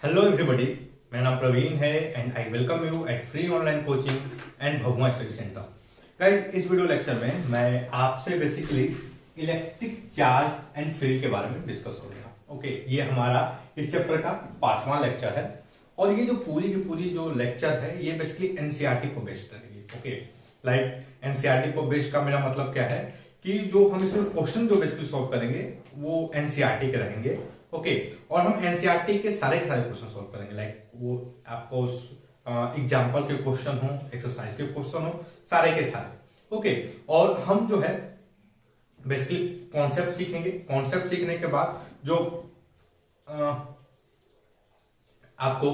Hello everybody, मेरा नाम प्रवीण है and I welcome you at free online coaching and Bhagwan study centre. Guys, इस video lecture में मैं आपसे basically electric charge and field के बारे में डिस्कस करूंगा। ओके, ये हमारा इस चैप्टर का 5वां लेक्चर है और ये जो पूरी की पूरी जो लेक्चर है ये बेसिकली एनसीईआरटी पर बेस्ड रहेगी। ओके, लाइक एनसीईआरटी पर बेस्ड का मेरा मतलब क्या है कि जो हम इसमें क्वेश्चन जो बेसिकली सॉल्व करेंगे वो एनसीईआरटी के रहेंगे। ओके, और हम एनसीईआरटी के सारे क्वेश्चन सॉल्व करेंगे, लाइक वो आपको एग्जाम्पल के क्वेश्चन हो, एक्सरसाइज के क्वेश्चन हो, सारे के सारे। ओके, और हम जो है बेसिकली कॉन्सेप्ट सीखेंगे। कॉन्सेप्ट सीखने के बाद जो आपको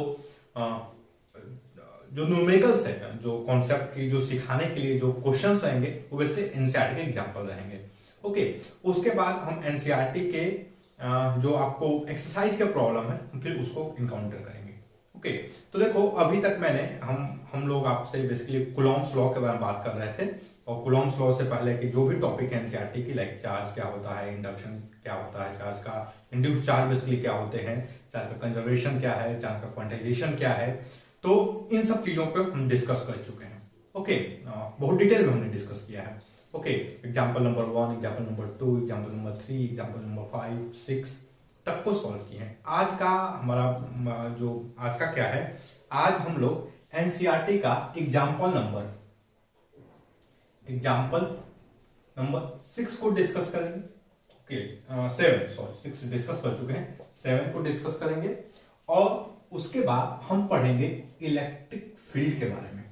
जो न्यूमेरिकल्स है, जो कॉन्सेप्ट की जो सिखाने के लिए जो क्वेश्चंस रहेंगे वो बेसिकली एनसीईआरटी के एग्जांपल रहेंगे। ओके, उसके बाद हम एनसीईआरटी के जो आपको एक्सरसाइज का प्रॉब्लम है फिर उसको इनकाउंटर करेंगे। ओके, तो देखो अभी तक मैंने हम लोग आपसे बेसिकली कूलॉम्स लॉ के बारे में बात कर रहे थे और कूलॉम्स लॉ से पहले कि जो भी टॉपिक है एनसीईआरटी की, लाइक चार्ज क्या होता है, इंडक्शन क्या होता है, चार्ज का इंड्यूस चार्ज बेसिकली क्या होते हैं, चार्ज का कंजर्वेशन क्या है, चार्ज का क्वांटाइजेशन क्या है, तो इन सब चीजों पे हम डिस्कस कर चुके हैं। ओके, बहुत डिटेल में हमने डिस्कस किया है। Okay, example number 1, example number 2, example number 3, example number 5, 6 तक को सॉल्व किए हैं। आज का हमारा जो आज का क्या है, आज हम लोग एनसीईआरटी का एग्जाम्पल नंबर 6 को डिस्कस करेंगे। ओके, 6 डिस्कस कर चुके हैं, 7 को डिस्कस करेंगे और उसके बाद हम पढ़ेंगे इलेक्ट्रिक फील्ड के बारे में।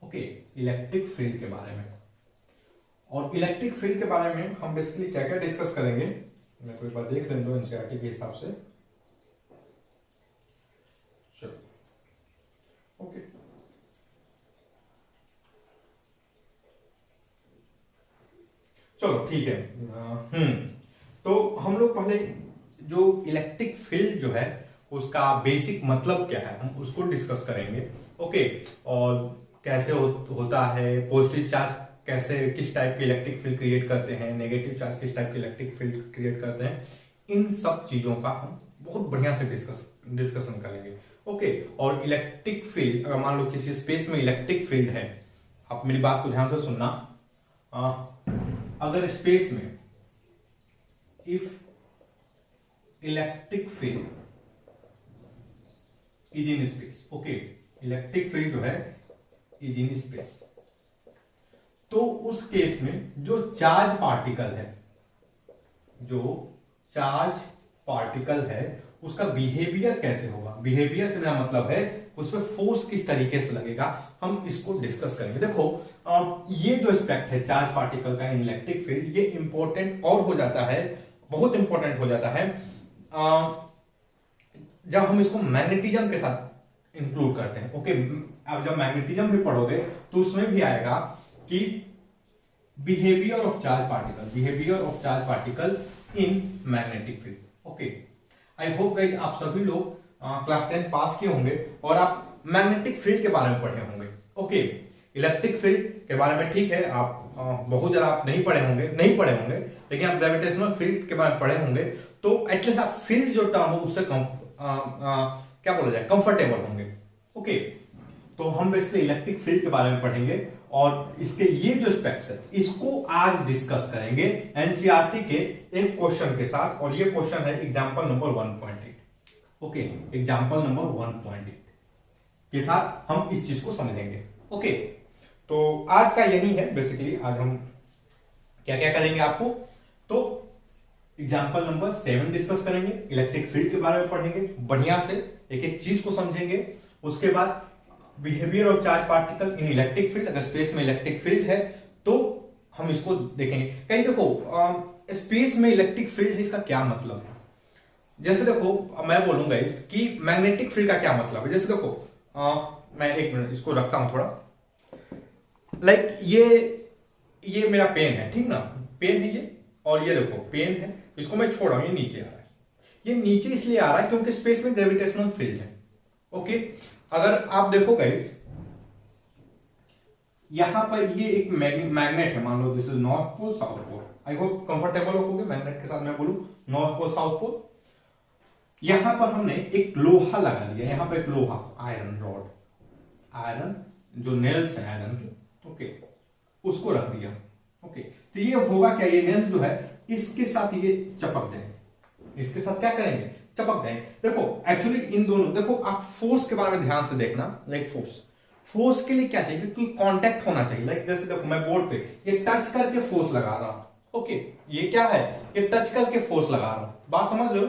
ओके, इलेक्ट्रिक फील्ड के बारे में, और इलेक्ट्रिक फील्ड के बारे में हम बेसिकली क्या क्या डिस्कस करेंगे मैं कोई बार देख लें दो एनसीईआरटी के हिसाब से। चलो, ओके, चलो ठीक है। तो हम लोग पहले जो इलेक्ट्रिक फील्ड जो है उसका बेसिक मतलब क्या है हम उसको डिस्कस करेंगे। ओके, और कैसे होता है, पॉजिटिव चार्ज कैसे किस टाइप के इलेक्ट्रिक फील्ड क्रिएट करते हैं, नेगेटिव चार्ज किस टाइप के इलेक्ट्रिक फील्ड क्रिएट करते हैं, इन सब चीजों का हम बहुत बढ़िया से डिस्कशन करेंगे। ओके, और इलेक्ट्रिक फील्ड अगर मान लो किसी स्पेस में इलेक्ट्रिक फील्ड है, आप मेरी बात को ध्यान से सुनना, अगर स्पेस में if electric field is in space, okay, electric field जो है इज इन स्पेस, तो उस केस में जो चार्ज पार्टिकल है उसका बिहेवियर कैसे होगा। बिहेवियर से मेरा मतलब है उस पर फोर्स किस तरीके से लगेगा, हम इसको डिस्कस करेंगे। देखो ये जो एस्पेक्ट है चार्ज पार्टिकल का इन इलेक्ट्रिक फील्ड, ये इंपॉर्टेंट और हो जाता है, बहुत इंपॉर्टेंट हो जाता है जब हम इसको मैग्नेटिज्म के साथ इंक्लूड करते हैं। ओके, अब जब मैग्नेटिज्म भी पढ़ोगे तो उसमें भी आएगा कि behaviour of charge particle in magnetic field. Okay, I hope guys आप सभी लोग क्लास 10 पास किए होंगे और आप मैग्नेटिक फील्ड के बारे में पढ़े होंगे। ओके, इलेक्ट्रिक फील्ड के बारे में ठीक है आप बहुत ज्यादा आप नहीं पढ़े होंगे, लेकिन आप ग्रेविटेशनल फील्ड के बारे में पढ़े होंगे, तो एटलीस्ट आप फील्ड जो टर्म हो उससे क्या बोला जाए, कंफर्टेबल होंगे। ओके, तो हम बेसिकली इलेक्ट्रिक फील्ड के बारे में पढ़ेंगे और इसके ये जो स्पेक्ट्स है इसको आज डिस्कस करेंगे एनसीईआरटी के एक क्वेश्चन के साथ, और ये क्वेश्चन है example number 1.8। Okay, example number 1.8 के साथ हम इस चीज को समझेंगे। ओके, तो आज का यही है बेसिकली, आज हम क्या क्या करेंगे आपको, तो एग्जांपल नंबर 7 डिस्कस करेंगे, इलेक्ट्रिक फील्ड के बारे में पढ़ेंगे, बढ़िया से एक एक चीज को समझेंगे। उसके बाद behaviour of charge particle in electric field, अगर स्पेस में इलेक्ट्रिक फील्ड है तो हम इसको देखेंगे। कहीं देखो स्पेस में इलेक्ट्रिक फील्ड है, इसका क्या मतलब है। जैसे देखो मैं बोलूंगा इस कि मैग्नेटिक फील्ड का क्या मतलब है। जैसे देखो मैं एक मिनट इसको रखता हूं थोड़ा, लाइक ये मेरा पेन है, ठीक ना, पेन है ये, और ये देखो पेन है, इसको मैं छोड़ रहा हूं, ये नीचे आ रहा है। ये नीचे इसलिए आ रहा है क्योंकि स्पेस में ग्रेविटेशनल फील्ड है। ओके, अगर आप देखो गाइस यहां पर ये एक मैग्नेट है, मान लो this is north pole south pole, I hope comfortable होगे मैग्नेट के साथ मैं बोलूं नॉर्थ पोल साउथ पोल। यहां पर हमने एक लोहा लगा दिया, यहां पर एक लोहा, आयरन रॉड, आयरन जो नेल्स है आयरन के, ओके, उसको रख दिया। ओके, तो ये होगा क्या, ये नेल्स जो है इसके साथ ये चपक जाएंगे, इसके साथ क्या करेंगे, चपक जाएंगे। देखो एक्चुअली इन दोनों, देखो आप फोर्स के बारे में ध्यान से देखना, लाइक फोर्स के लिए क्या चाहिए, कोई कांटेक्ट होना चाहिए। लाइक जैसे देखो मैं बोर्ड पे ये टच करके फोर्स लगा रहा हूं, ओके, ये क्या है, ये टच करके फोर्स लगा रहा हूं, बात समझ लो,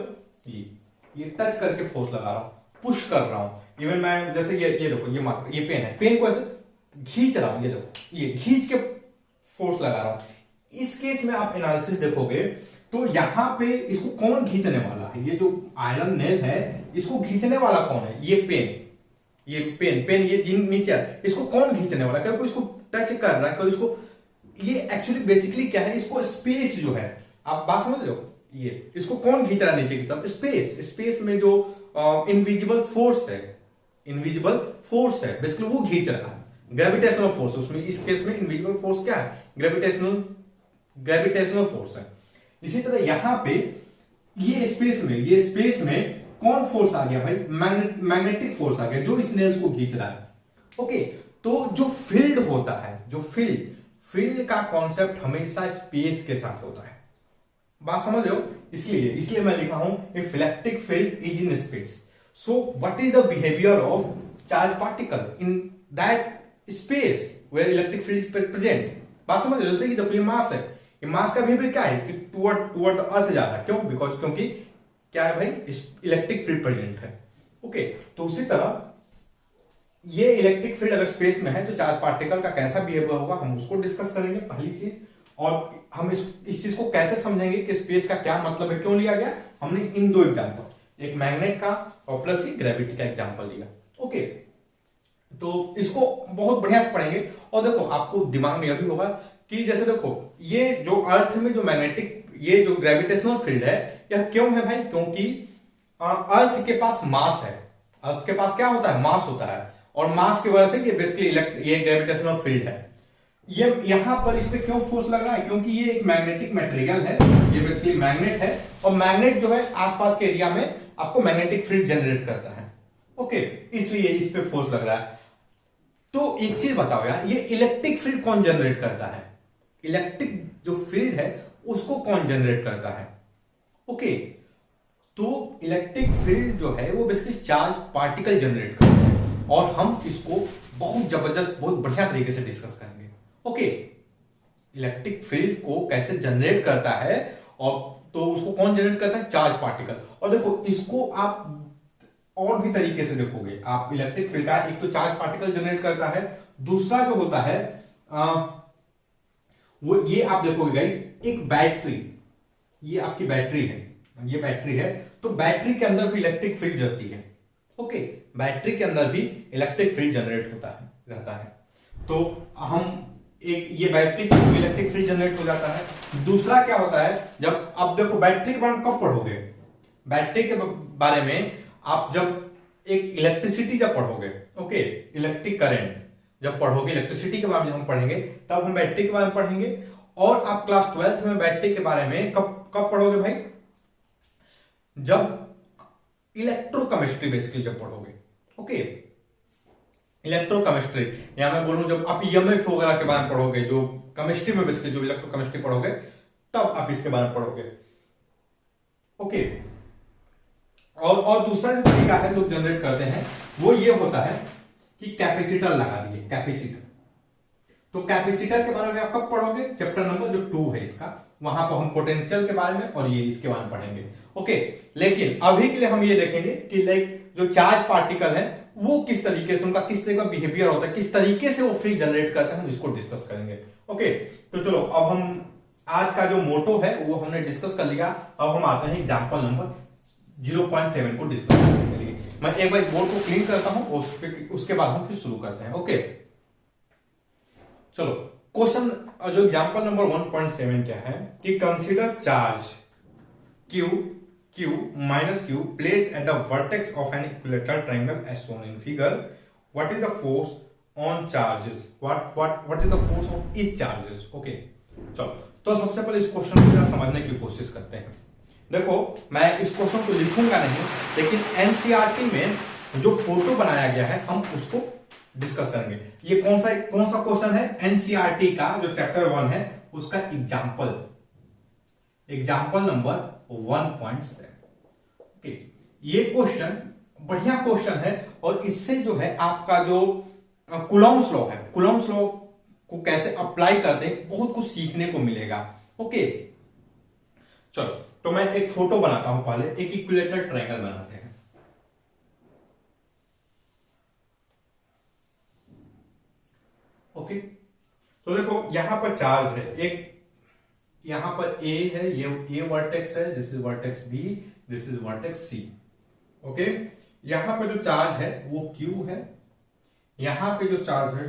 ये टच करके फोर्स लगा रहा हूं, पुश कर रहा हूं। इवन मैं जैसे ये देखो, ये मार्कर, ये पेन है, पेन को ऐसे खींच रहा हूं, ये देखो ये खींच के फोर्स लगा रहा हूं। इस केस में आप एनालिसिस देखोगे तो यहां पे इसको कौन खींचने वाला है, ये जो आयरन नेल है इसको खींचने वाला कौन है, ये पेन ये जिन नीचे है, इसको कौन खींचने वाला, क्योंकि इसको टच कर रहा है, क्योंकि इसको, ये एक्चुअली बेसिकली क्या है, इसको स्पेस जो है, आप बात समझ रहे हो, ये इसको कौन खींच रहा है नीचे की तरफ, स्पेस में जो इनविजिबल फोर्स है, बेसिकली वो खींच रहा है, ग्रेविटेशनल फोर्स। उसमें इस केस में इनविजिबल फोर्स क्या है, ग्रेविटेशनल फोर्स है। इसी तरह यहां पे ये स्पेस में कौन फोर्स आ गया भाई, मैग्नेटिक फोर्स आ गया जो इस नेल्स को खींच रहा है। ओके, तो जो फील्ड होता है, जो फील्ड का कॉन्सेप्ट हमेशा स्पेस के साथ होता है, बात समझ लो, इसलिए मैं लिखा हूं if electric field is in space, so what is the behaviour of charge particle in that space where electric field is present. बात समझ लो, जैसे कि देखो ये मास है, ये मास का बिहेवियर क्या है कि टुवर्ड द अर्थ जा रहा है, क्यों, क्योंकि क्या है भाई, इलेक्ट्रिक फील्ड प्रेजेंट है। ओके, तो उसी तरह ये इलेक्ट्रिक फील्ड अगर स्पेस में है तो चार्ज पार्टिकल का कैसा बिहेवियर होगा, हम उसको डिस्कस करेंगे पहली चीज, और हम इस चीज को कैसे समझेंगे कि स्पेस का क्या मतलब है, क्यों लिया गया, हमने इन दो एग्जांपल, एक मैग्नेट का और प्लस ही ग्रेविटी का एग्जांपल लिया। ओके, तो इसको बहुत बढ़िया से पढ़ेंगे, और देखो आपको दिमाग में यह भी होगा कि जैसे देखो ये जो अर्थ में जो मैग्नेटिक, ये जो ग्रेविटेशनल फील्ड है, यह क्यों है भाई, क्योंकि अर्थ के पास मास है, अर्थ के पास क्या होता है, मास होता है, और मास की वजह से ये बेसिकली ये ग्रेविटेशनल फील्ड है। ये यहां पर इस पे क्यों फोर्स लग रहा है, क्योंकि ये एक मैग्नेटिक मटेरियल है, ये बेसिकली मैग्नेट है, और मैग्नेट जो है आसपास के एरिया में आपको मैग्नेटिक फील्ड जनरेट करता है। ओके, इसलिए इस पे फोर्स लग रहा है। तो एक चीज बताओ यार, ये इलेक्ट्रिक फील्ड कौन जनरेट करता है, इलेक्ट्रिक जो फील्ड है उसको कौन जनरेट करता है। ओके, तो इलेक्ट्रिक फील्ड जो है वो बेसिकली चार्ज पार्टिकल जनरेट करता है, और हम इसको बहुत जबरदस्त, बहुत बढ़िया तरीके से डिस्कस करेंगे। ओके, इलेक्ट्रिक फील्ड को कैसे जनरेट करता है, और तो उसको कौन जनरेट करता है, चार्ज पार्टिकल। और देखो इसको आप और भी तरीके से देखोगे आप, इलेक्ट्रिक फील्ड का एक तो चार्ज पार्टिकल जनरेट करता है, दूसरा जो होता है वो ये आप देखोगे गाइस, एक बैटरी, ये आपकी बैटरी है, ये बैटरी है, तो बैटरी के अंदर भी इलेक्ट्रिक फील्ड चलती है। ओके, बैटरी के अंदर भी इलेक्ट्रिक फील्ड जनरेट होता है, रहता है, तो हम एक ये बैटरी के इलेक्ट्रिक फील्ड जनरेट हो जाता है। दूसरा क्या होता है, जब आप देखो बैटरी के बारे में कब पढ़ोगे, बैटरी के बारे में आप जब एक इलेक्ट्रिसिटी जब पढ़ोगे, ओके, इलेक्ट्रिक करंट जब पढ़ोगे, इलेक्ट्रिसिटी के बारे में हम पढ़ेंगे, तब हम बैटरी के बारे में पढ़ेंगे। और आप क्लास 12th में बैटरी के बारे में कब पढ़ोगे भाई, जब इलेक्ट्रोकेमिस्ट्री बेसिकली जब पढ़ोगे। ओके, इलेक्ट्रोकेमिस्ट्री, या मैं बोलूं जब आप ईएमएफ वगैरह के बारे में पढ़ोगे, जो केमिस्ट्री में बेसिकली जो इलेक्ट्रोकेमिस्ट्री पढ़ोगे, तब आप इसके बारे में पढ़ोगे। ओके, और दूसरा जो तरीका है लोग जनरेट करते हैं वो ये होता है कि कैपेसिटर लगा दिए, कैपेसिटर। तो कैपेसिटर के बारे में आप कब पढ़ोगे, चैप्टर नंबर जो 2 है इसका, वहां पर हम पोटेंशियल के बारे में और ये इसके बारे में पढ़ेंगे। ओके, लेकिन अभी के लिए हम ये देखेंगे कि लाइक जो चार्ज पार्टिकल है वो किस तरीके से, उनका किस तरह का बिहेवियर होता है, किस तरीके से वो फील्ड जनरेट करते हैं, हम इसको डिस्कस करेंगे। ओके, तो चलो अब हम आज का जो मोटो है वो हमने डिस्कस कर लिया। अब हम आते हैं एग्जाम्पल नंबर 0.7 को डिस्कस करने के लिए। मैं एक बार इस बोर्ड को क्लीन करता हूं, उसके बाद हम फिर शुरू करते हैं। ओके, चलो क्वेश्चन जो एग्जांपल नंबर 1.7 क्या है कि consider charge Q minus Q placed at the vertex of an equilateral triangle as shown in figure. What is the force on charges? What is the force on each charges? Okay, चलो तो सबसे पहले इस question को जरा समझने की कोशिश करते हैं। देखो मैं इस क्वेश्चन को लिखूंगा नहीं, लेकिन एनसीईआरटी में जो फोटो बनाया गया है हम उसको डिस्कस करेंगे। ये कौन सा क्वेश्चन है? एनसीईआरटी का जो चैप्टर 1 है उसका एग्जाम्पल नंबर 1.7। ओके, ये क्वेश्चन बढ़िया क्वेश्चन है, और इससे जो है आपका जो कूलॉम्स लॉ है, कूलॉम्स लॉ को कैसे अप्लाई करते हैं बहुत कुछ सीखने को मिलेगा। ओके चलो, तो मैं एक फोटो बनाता हूं, पहले एक इक्विलेटरल ट्रायंगल बनाते हैं। ओके, तो देखो यहां पर चार्ज है, एक यहां पर ए है, ये वर्टेक्स है, this is vertex B, this is vertex C. Okay, यहां पर जो चार्ज है वो क्यू है, यहां पे जो चार्ज है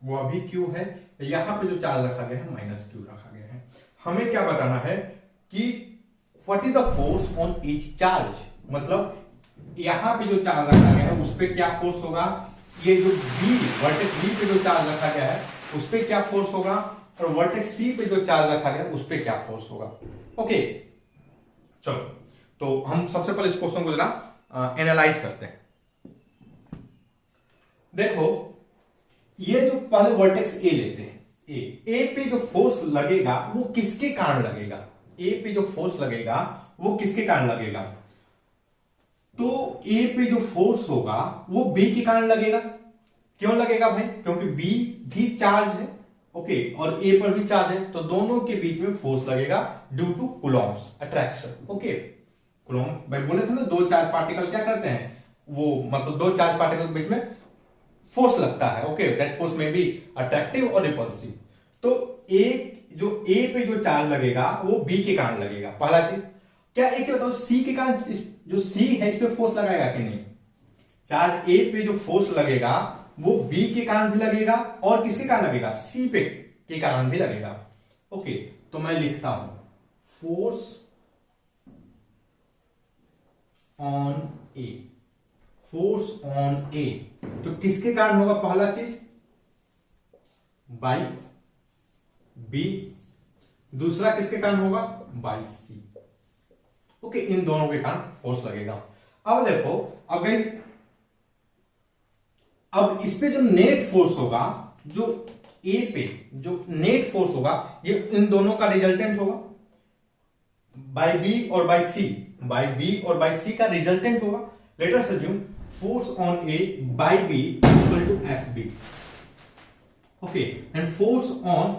वो अभी क्यू है, यहां पे जो चार्ज रखा गया है माइनस क्यू रखा गया है। हमें क्या बताना है कि what is the force on each charge, मतलब यहां पे जो चार्ज रखा गया है उस पर क्या फोर्स होगा, ये जो बी वर्टेक्स बी पे जो चार्ज रखा गया है उस पर क्या फोर्स होगा, और वर्टेक्स सी पे जो चार्ज रखा गया है उस पर क्या फोर्स होगा। ओके चलो, तो हम सबसे पहले इस क्वेश्चन को जरा एनालाइज करते हैं। देखो ये जो पहले वर्टेक्स ए लेते हैं, ए पे जो फोर्स लगेगा वो किसके कारण लगेगा, ए पे जो फोर्स लगेगा वो किसके कारण लगेगा, तो ए पे जो फोर्स होगा वो बी के कारण लगेगा। क्यों लगेगा भाई? क्योंकि बी भी चार्ज है, ओके, और ए पर भी चार्ज है, तो दोनों के बीच में फोर्स लगेगा due to Coulomb's attraction. Okay, Coulomb भाई बोले थे ना, दो चार्ज पार्टिकल क्या करते हैं, वो मतलब दो चार्ज पार्टिकल के बीच में फोर्स लगता है। ओके, दैट फोर्स में बी अट्रैक्टिव और रिपल्सिव। तो ए पे जो चार्ज लगेगा वो बी के कारण लगेगा, पहला चीज। क्या एक चीज बताओ, सी के कारण, जो सी है इस पे फोर्स लगाएगा कि नहीं? चार्ज ए पे जो फोर्स लगेगा वो बी के कारण भी लगेगा, और किसके कारण लगेगा, सी पे के कारण भी लगेगा। ओके, तो मैं लिखता हूं force on A, force on A तो किसके कारण होगा, पहला चीज बाई बी, दूसरा किसके कारण होगा, बाई सी। ओके, इन दोनों के कारण फोर्स लगेगा। अब देखो, अब इस पे जो नेट फोर्स होगा, जो ए पे जो नेट फोर्स होगा ये इन दोनों का रिजल्टेंट होगा, बाई बी और बाई सी, बाई बी और बाई सी का रिजल्टेंट होगा। Late us assume force on A by B equal to FB. Okay, and force on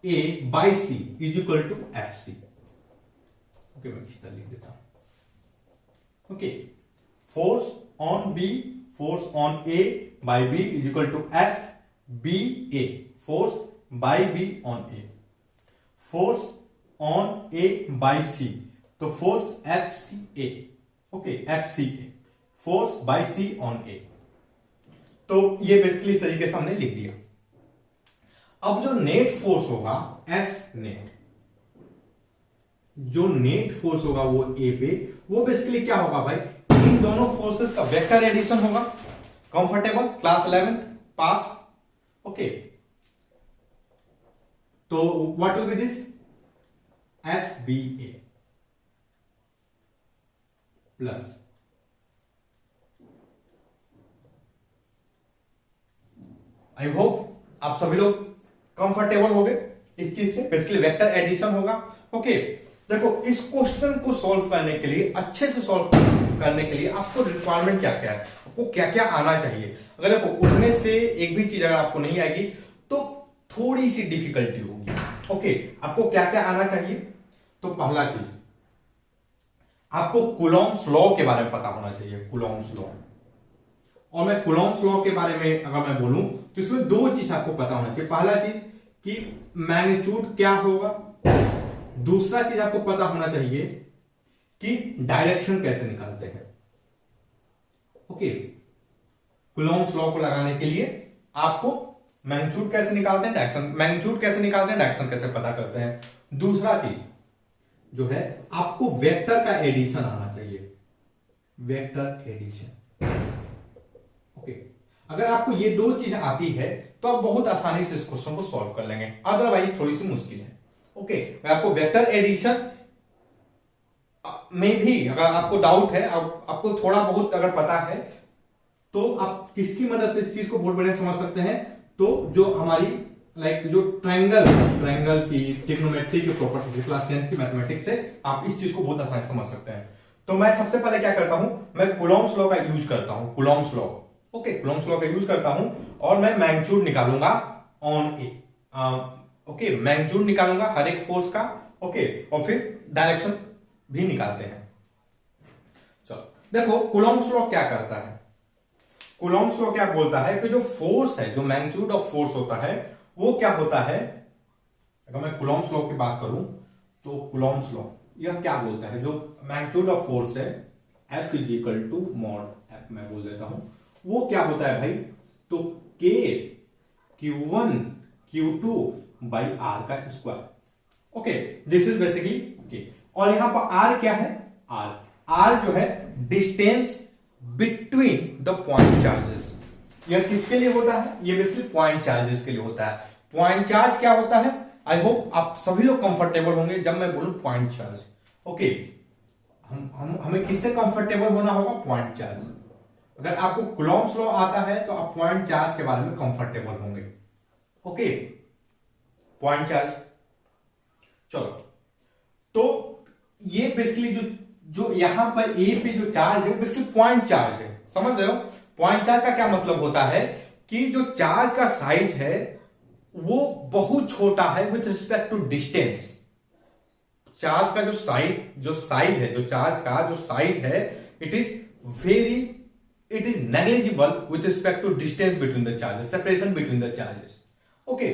A by C is equal to FC. Okay, मैं इस तरह लिख देता हूं। Okay, force on B, force on A by B is equal to FBA. Force by B on A, force on A by C, तो force FCA। Okay, FCA, force by C on A. तो ये basically इस तरीके से हमने लिख दिया। अब जो नेट फोर्स होगा F नेट, जो नेट फोर्स होगा वो ए पे, वो बेसिकली क्या होगा भाई, इन दोनों फोर्सेस का वेक्टर एडिशन होगा। कंफर्टेबल, क्लास 11th पास। ओके, तो what will be this, FBA plus I hope आप सभी लोग कंफर्टेबल हो गए इस चीज से। बेसिकली वेक्टर एडिशन होगा। ओके, देखो इस क्वेश्चन को सॉल्व करने के लिए, अच्छे से सॉल्व करने के लिए आपको रिक्वायरमेंट क्या क्या है, आपको क्या क्या आना चाहिए। अगर देखो उनमें से एक भी चीज अगर आपको नहीं आएगी तो थोड़ी सी डिफिकल्टी होगी। ओके, आपको क्या क्या आना चाहिए, तो पहला चीज आपको कूलॉम्स लॉ के बारे में पता होना चाहिए, कूलॉम्स लॉ। और मैं कूलॉम्स लॉ के बारे में अगर मैं बोलूं तो इसमें दो चीज आपको पता होना चाहिए। पहला चीज कि मैग्नीट्यूड क्या होगा, दूसरा चीज आपको पता होना चाहिए कि डायरेक्शन कैसे निकालते हैं। ओके, कूलॉम्स लॉ को लगाने के लिए आपको मैग्नीट्यूड कैसे निकालते हैं, डायरेक्शन, मैग्नीट्यूड कैसे निकालते हैं, डायरेक्शन कैसे पता करते हैं। दूसरा चीज जो है आपको वेक्टर का एडिशन आना चाहिए, वेक्टर एडिशन। ओके, अगर आपको ये दो चीजें आती है तो आप बहुत आसानी से इस क्वेश्चन को सॉल्व कर लेंगे, अदरवाइज थोड़ी सी मुश्किल है। ओके, मैं आपको वेक्टर एडिशन में भी अगर आपको डाउट है, आपको थोड़ा बहुत अगर पता है, तो आप किसकी मदद से इस चीज को बहुत बढ़िया समझ सकते हैं। तो जो हमारी जो ट्रायंगल की ट्रिग्नोमेट्री की प्रॉपर्टी क्लास 10th की मैथमेटिक्स से आप इस चीज को बहुत आसानी से समझ सकते हैं। तो मैं सबसे पहले क्या करता हूं, मैं कूलॉम्स लॉ का यूज करता हूं, Coulomb's law. Okay, Coulomb's law का यूज करता हूं और मैं मैग्नीट्यूड निकालूंगा ऑन ए। ओके, मैग्नीट्यूड निकालूंगा हर एक फोर्स का। ओके, और फिर डायरेक्शन भी निकालते हैं। चलो देखो कूलॉम्स लॉ क्या करता है। कूलॉम्स लॉ क्या बोलता है कि जो फोर्स है, जो मैग्नीट्यूड ऑफ फोर्स होता है, वो क्या होता है। अगर मैं कूलॉम्स लॉ की बात करूं तो कूलॉम्स लॉ यह क्या बोलता है, जो मैग्नीट्यूड ऑफ फोर्स है F is equal to mod F, मैं बोल देता हूं, वो क्या होता है भाई, तो K Q1 Q2 by R का square. Okay, this is basically K। और यहां पर R क्या है, R जो है distance between the point charges. यह किसके लिए होता है, ये बेसिकली पॉइंट चार्जेस के लिए होता है। पॉइंट चार्ज क्या होता है, आई होप आप सभी लोग कंफर्टेबल होंगे जब मैं बोलूं पॉइंट चार्ज। ओके, हमें किससे कंफर्टेबल होना होगा, पॉइंट चार्ज। अगर आपको कूलॉम्स लॉ आता है तो आप पॉइंट चार्ज के बारे में कंफर्टेबल होंगे। Okay, point charge. चलो, तो ये बेसिकली जो यहां पर ए पे जो चार्ज है वो बेसिकली पॉइंट चार्ज है, समझ रहे हो। पॉइंट चार्ज का क्या मतलब होता है कि जो चार्ज का साइज है वो बहुत छोटा है with respect to distance. Charge का जो साइज है, जो चार्ज का जो साइज है, it is negligible with respect to distance between the charges, separation between the charges. Okay,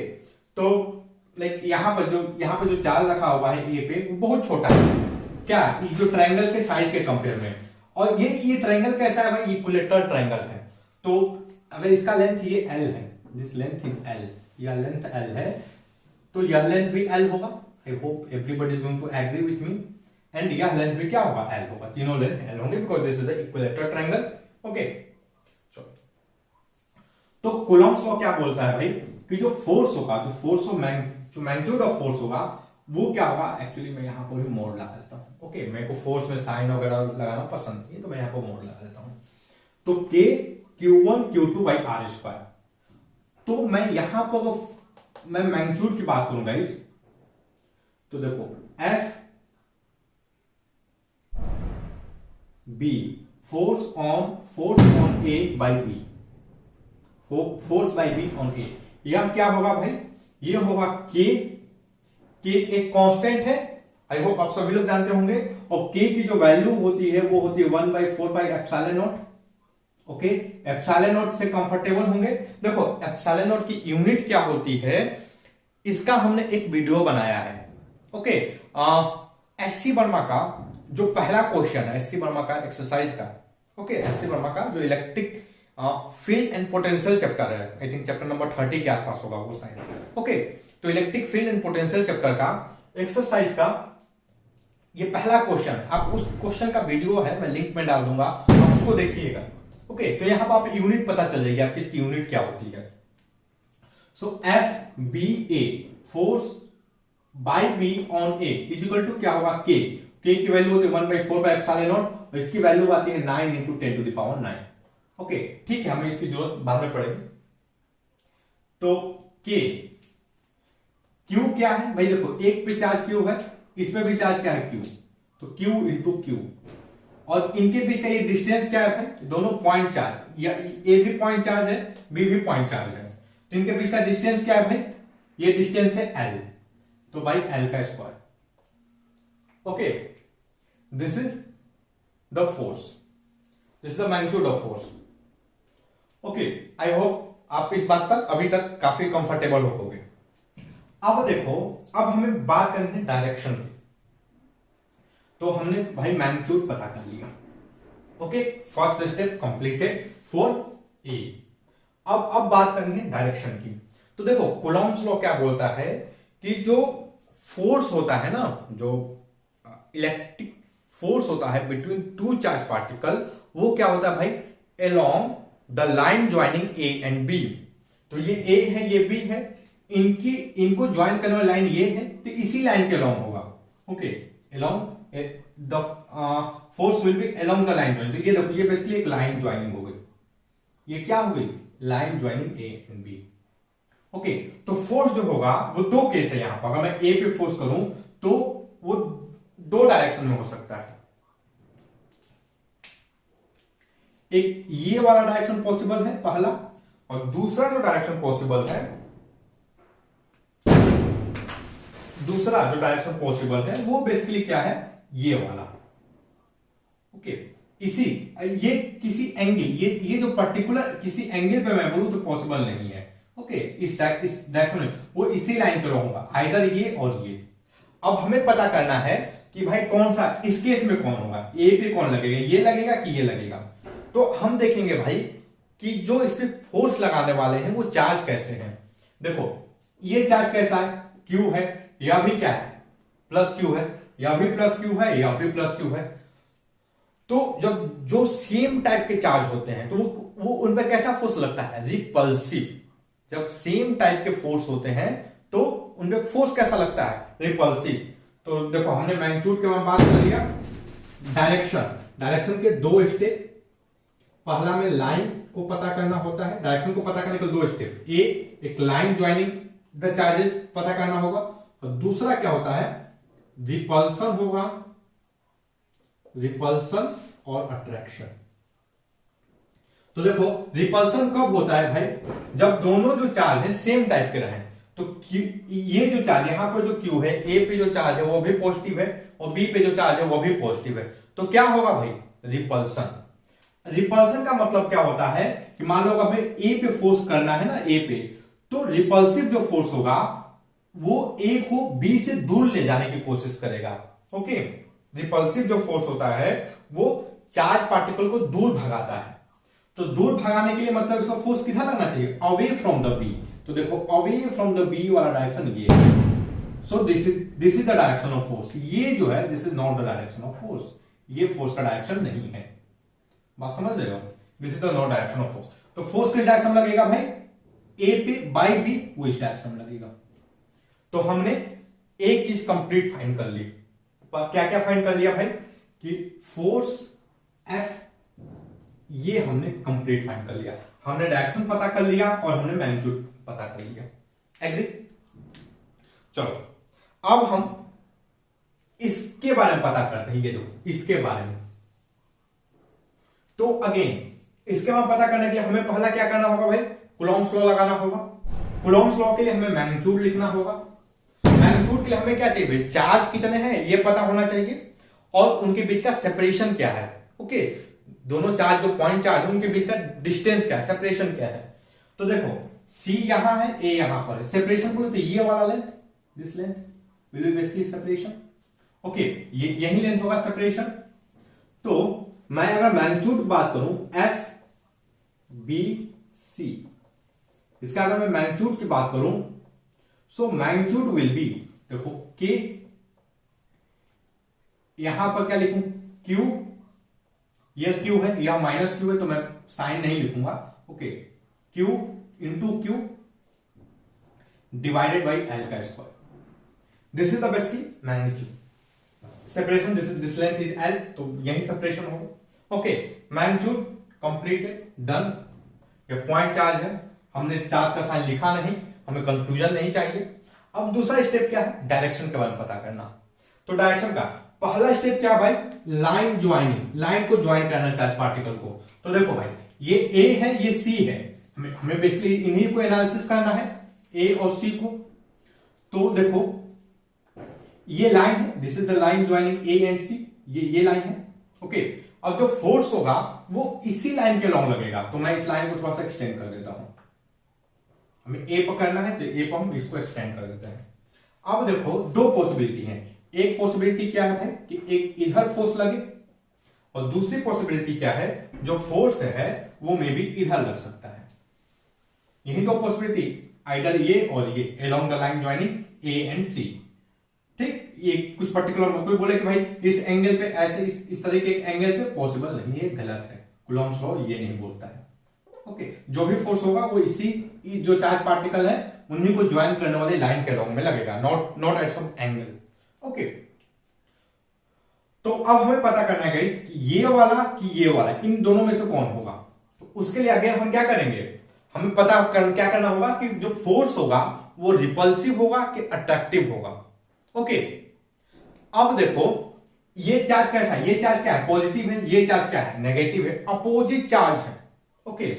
तो यहां पर जो चार्ज रखा हुआ है ए पे वो बहुत छोटा है, क्या, जो ट्रायंगल के साइज के कंपेयर में। और ये ट्रायंगल कैसा है भाई, इक्विलेटरल ट्रायंगल है। तो अगर इसका लेंथ ये L है, दिस लेंथ इज L, यह लेंथ L है, तो यह लेंथ भी L होगा। I hope everybody is going to agree with me. And यह लेंथ भी क्या होगा, L होगा। तीनों लेंथ L होंगे because this is the equilateral triangle. Okay, तो कूलॉम्स लॉ क्या बोलता है भाई कि जो फोर्स होगा, जो मैग्नीट्यूड ऑफ फोर्स होगा वो क्या होगा। एक्चुअली मैं यहां पर भी मोड लगा देता हूं। ओके, मेरे को फोर्स में साइन वगैरह लगाना पसंद नहीं है, तो मैं यहां पर मोड लगा देता हूं। तो K Q1 Q2 by R square. तो मैं यहां पर मैं मैग्नीट्यूड की बात करूंगा इस, तो देखो F B force on A by B, force by B on A। यह क्या होगा भाई, यह होगा K एक कांस्टेंट है, आई होप आप सभी लोग जानते होंगे। और K की जो वैल्यू होती है वो होती है 1/4 pi epsilon not. Okay, epsilon not से कंफर्टेबल होंगे। देखो एप्सिलॉन नॉट की यूनिट क्या होती है, इसका हमने एक वीडियो बनाया है। ओके, एससी वर्मा का जो पहला क्वेश्चन है, एससी वर्मा का एक्सरसाइज का, ओके, एससी वर्मा का जो electric field and potential chapter है, आई थिंक चैप्टर नंबर 30 के आसपास होगा वो शायद। ओके, तो electric field and potential chapter का एक्सरसाइज का ये पहला क्वेश्चन है। आप उस क्वेश्चन का वीडियो है, मैं लिंक में डाल दूंगा, आप उसको देखिएगा। ओके, तो यहां पर आप यूनिट पता चल जाएगी आपकी, इसकी यूनिट क्या होती है। So F B A force by B on A is equal to क्या होगा, के की वैल्यू होती है 1/4 बाई एप्सिलॉन नॉट, और इसकी वैल्यू आती है 9 × 10⁹ ओके, ठीक है, हमें इसकी जरूरत बाद में पड़ेगी। तो के क्यू क्या है भाई, देखो एक पे चार्ज क्यू है, इसमें भी चार्ज क्या है क्यू, तो क्यू इंटू क्यू। और इनके बीच का ये डिस्टेंस क्या है भाई, दोनों पॉइंट चार्ज, या ए भी पॉइंट चार्ज है, बी भी पॉइंट चार्ज है, तो इनके बीच का डिस्टेंस क्या है भाई, ये डिस्टेंस है एल, तो भाई एल का square. Okay, this is the force, this is the magnitude of force. Okay, I hope आप इस बात तक अभी तक काफी कंफर्टेबल होगे। अब देखो, अब हमें बात करनी है डायरेक्शन की। तो हमने भाई मैग्नीट्यूड पता कर लिया। Okay, first step completed for a. अब बात करनी है डायरेक्शन की। तो देखो कूलॉम्स लॉ क्या बोलता है कि जो फोर्स होता है ना, जो इलेक्ट्रिक फोर्स होता है बिटवीन टू चार्ज पार्टिकल, वो क्या होता है भाई, along the line joining A and B. तो ये ए है, ये बी है, इनको ज्वाइन करने वाली लाइन ये है, तो इसी लाइन के अलोंग होगा। Okay, along the force will be along the line joining. तो ये देखो, ये बेसिकली एक लाइन ज्वाइनिंग हो गई। ये क्या हो गई? Line joining A and B. Okay, तो फोर्स जो होगा वो दो केस है यहां पर। अगर मैं ए पे फोर्स करूं तो वो दो डायरेक्शन में हो सकता है। एक ये वाला डायरेक्शन पॉसिबल है पहला, और दूसरा जो डायरेक्शन पॉसिबल है, दूसरा जो डायरेक्शन पॉसिबल है वो बेसिकली क्या है? ये वाला। ओके, इसी ये किसी एंगल, ये जो पर्टिकुलर किसी एंगल पे मैं बोलूं तो पॉसिबल नहीं है। ओके, इस डायरेक्शन में वो इसी लाइन पे होगा, आइदर ये और ये। अब हमें पता करना है कि भाई कौन सा इस केस में कौन होगा, ए पे कौन लगेगा, ये लगेगा कि ये लगेगा। तो हम देखेंगे भाई कि जो इस पे फोर्स लगाने वाले हैं वो चार्ज कैसे हैं। देखो, ये चार्ज कैसा है? क्यू है, यह भी क्या है? प्लस क्यू है, यह भी प्लस क्यू है, यह भी प्लस क्यू है। तो जब जो सेम टाइप के चार्ज होते हैं तो वो उन पर कैसा फोर्स लगता है? रिपल्सिव। जब सेम टाइप के फोर्स होते हैं तो उन पर फोर्स कैसा लगता है? रिपल्सिव। तो देखो, हमने मैग्नीट्यूड के बारे में बात कर लिया। डायरेक्शन के दो स्टेप। पहला में लाइन को पता करना होता है, डायरेक्शन को पता करने के दो स्टेप। एक लाइन ज्वाइनिंग द चार्जेस पता करना होगा, और दूसरा क्या होता है? रिपल्सन होगा, रिपल्सन और अट्रैक्शन। तो देखो, रिपल्सन कब होता है भाई? जब दोनों जो चार्ज है सेम टाइप के रहे। तो ये जो चार्ज यहां पर जो क्यू है, ए पे जो चार्ज है वो भी पॉजिटिव है, और बी पे जो चार्ज है वो भी पॉजिटिव है। तो क्या होगा भाई? रिपल्सन। रिपल्सन का मतलब क्या होता है कि मान लो हमें ए पे फोर्स करना है ना, ए पे, तो रिपल्सिव जो फोर्स होगा वो ए को बी से दूर ले जाने की कोशिश करेगा। ओके, रिपल्सिव जो फोर्स होता है वो चार्ज पार्टिकल को दूर भगाता है। तो दूर भगाने के लिए मतलब इसका फोर्स किधर लगना चाहिए? Away from the B. तो देखो, अवे फ्रॉम द बी वाला डायरेक्शन ये है। So this is the direction of force. ये जो है, this is not the direction of force. ये फोर्स का डायरेक्शन नहीं है। बात समझ रहे हो? This is the not direction of force. तो फोर्स किस डायरेक्शन में लगेगा भाई? ए पे बाई बी, वो इस डायरेक्शन में लगेगा। तो हमने एक चीज कंप्लीट फाइंड कर ली। क्या क्या फाइंड कर लिया भाई? कि फोर्स एफ, ये हमने कंप्लीट फाइंड कर लिया। हमने डायरेक्शन पता कर लिया और हमने मैग्नीट्यूड पता कर लिया। एग्री? चलो, अब हम इसके बारे में पता करते हैं। ये देखो, इसके बारे में। तो अगेन, इसके बारे में पता करने के लिए हमें पहला क्या करना होगा भाई? कूलॉम्स लॉ लगाना होगा। कूलॉम्स लॉ के लिए हमें मैग्नीट्यूड लिखना होगा। मैग्नीट्यूड के लिए हमें क्या चाहिए? चार्ज कितने हैं ये पता होना चाहिए, और उनके बीच का सेपरेशन क्या है। ओके, दोनों चार्ज जो पॉइंट चार्ज है उनके बीच का डिस्टेंस क्या है, सेपरेशन क्या है। तो देखो, सी यहां है, ए यहां पर है। सेपरेशन बोले तो ये वाला length, this length will be basically separation. Okay, ये यही लेंथ होगा सेपरेशन। तो मैं अगर मैग्नीट्यूड बात करूं, एफ बी सी, इसका अगर मैं मैग्नीट्यूड की बात करूं, सो मैग्नीट्यूड विल बी, देखो के, यहां पर क्या लिखूं? क्यू, यह क्यू है, यह माइनस क्यू है, तो मैं साइन नहीं लिखूंगा। Okay, Q into Q divided by L का square. This is the basically magnitude. Separation, this length is L, तो यही सेपरेशन होगा। Okay, magnitude completed, done. ये पॉइंट चार्ज है, हमने चार्ज का साइन लिखा नहीं, हमें कंफ्यूजन नहीं चाहिए। अब दूसरा स्टेप क्या है? डायरेक्शन के बारे में पता करना। तो डायरेक्शन का पहला स्टेप क्या भाई? लाइन ज्वाइनिंग, लाइन को ज्वाइन करना चार्ज पार्टिकल को। तो देखो भाई, ये ए है, ये सी है, हमें बेसिकली इन्हीं को एनालिसिस करना है, ए और सी को। तो देखो, ये लाइन है, this is the line joining A and C, ये लाइन है। ओके, अब जो फोर्स होगा वो इसी लाइन के लॉन्ग लगेगा। तो मैं इस लाइन को थोड़ा सा एक्सटेंड कर देता हूं। हमें ए पकड़ना है तो ए पर हम इसको एक्सटेंड कर देते हैं। अब देखो, दो पॉसिबिलिटी है। एक पॉसिबिलिटी क्या है भाई? कि एक इधर फोर्स लगे, और दूसरी पॉसिबिलिटी क्या है? जो फोर्स है वो मे बी इधर लग सकता है। यही दो पॉसिबिलिटी, आइदर ये और ये, along the line joining A and C. ठीक, ये कुछ पर्टिकुलर, कोई बोले कि भाई इस एंगल पे ऐसे, इस तरीके के एंगल पे पॉसिबल नहीं है, गलत है। कूलॉम्स लॉ ये नहीं बोलता है। ओके, जो भी फोर्स होगा वो इसी जो चार्ज पार्टिकल है उन्हीं को ज्वाइन करने वाली लाइन के लॉन्ग में लगेगा, not at some angle. Okay, तो अब हमें पता करना है गाइस कि ये वाला इन दोनों में से कौन होगा। तो उसके लिए अगेन हम क्या करेंगे, हमें क्या करना होगा कि जो फोर्स होगा वो रिपल्सिव होगा कि अट्रैक्टिव होगा। ओके, अब देखो ये चार्ज कैसा है, ये चार्ज क्या है, पॉजिटिव है, ये चार्ज क्या है, नेगेटिव है, अपोजिट चार्ज है। ओके,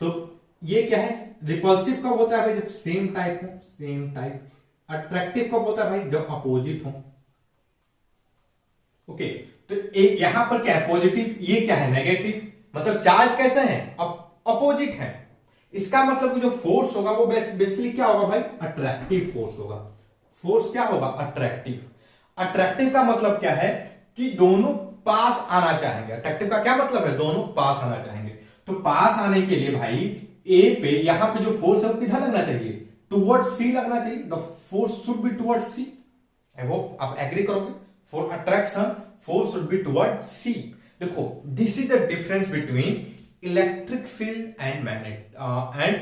तो ये क्या है, रिपल्सिव कब होता है भाई, जब सेम टाइप हो, सेम टाइप। अट्रैक्टिव कब होता है भाई, जब अपोजिट हो। ओके, तो एक यहां पर क्या है, पॉजिटिव, ये क्या है, नेगेटिव, मतलब चार्ज कैसे है, अपोजिट है। इसका मतलब कि जो फोर्स होगा वो बेसिकली क्या होगा भाई, अट्रैक्टिव फोर्स होगा। फोर्स क्या होगा, अट्रैक्टिव। अट्रैक्टिव का मतलब क्या है कि दोनों पास आना चाहेंगे। अट्रैक्टिव का क्या मतलब है, दोनों पास आना चाहेंगे। तो पास आने के लिए भाई ए पे यहां पे जो फोर्स है वो किधर लगना चाहिए, टुवर्ड सी लगना चाहिए। The force should be toward C. I hope आप एग्री करोगे। For attraction force should be toward C. देखो, this is the difference between electric field and magnet and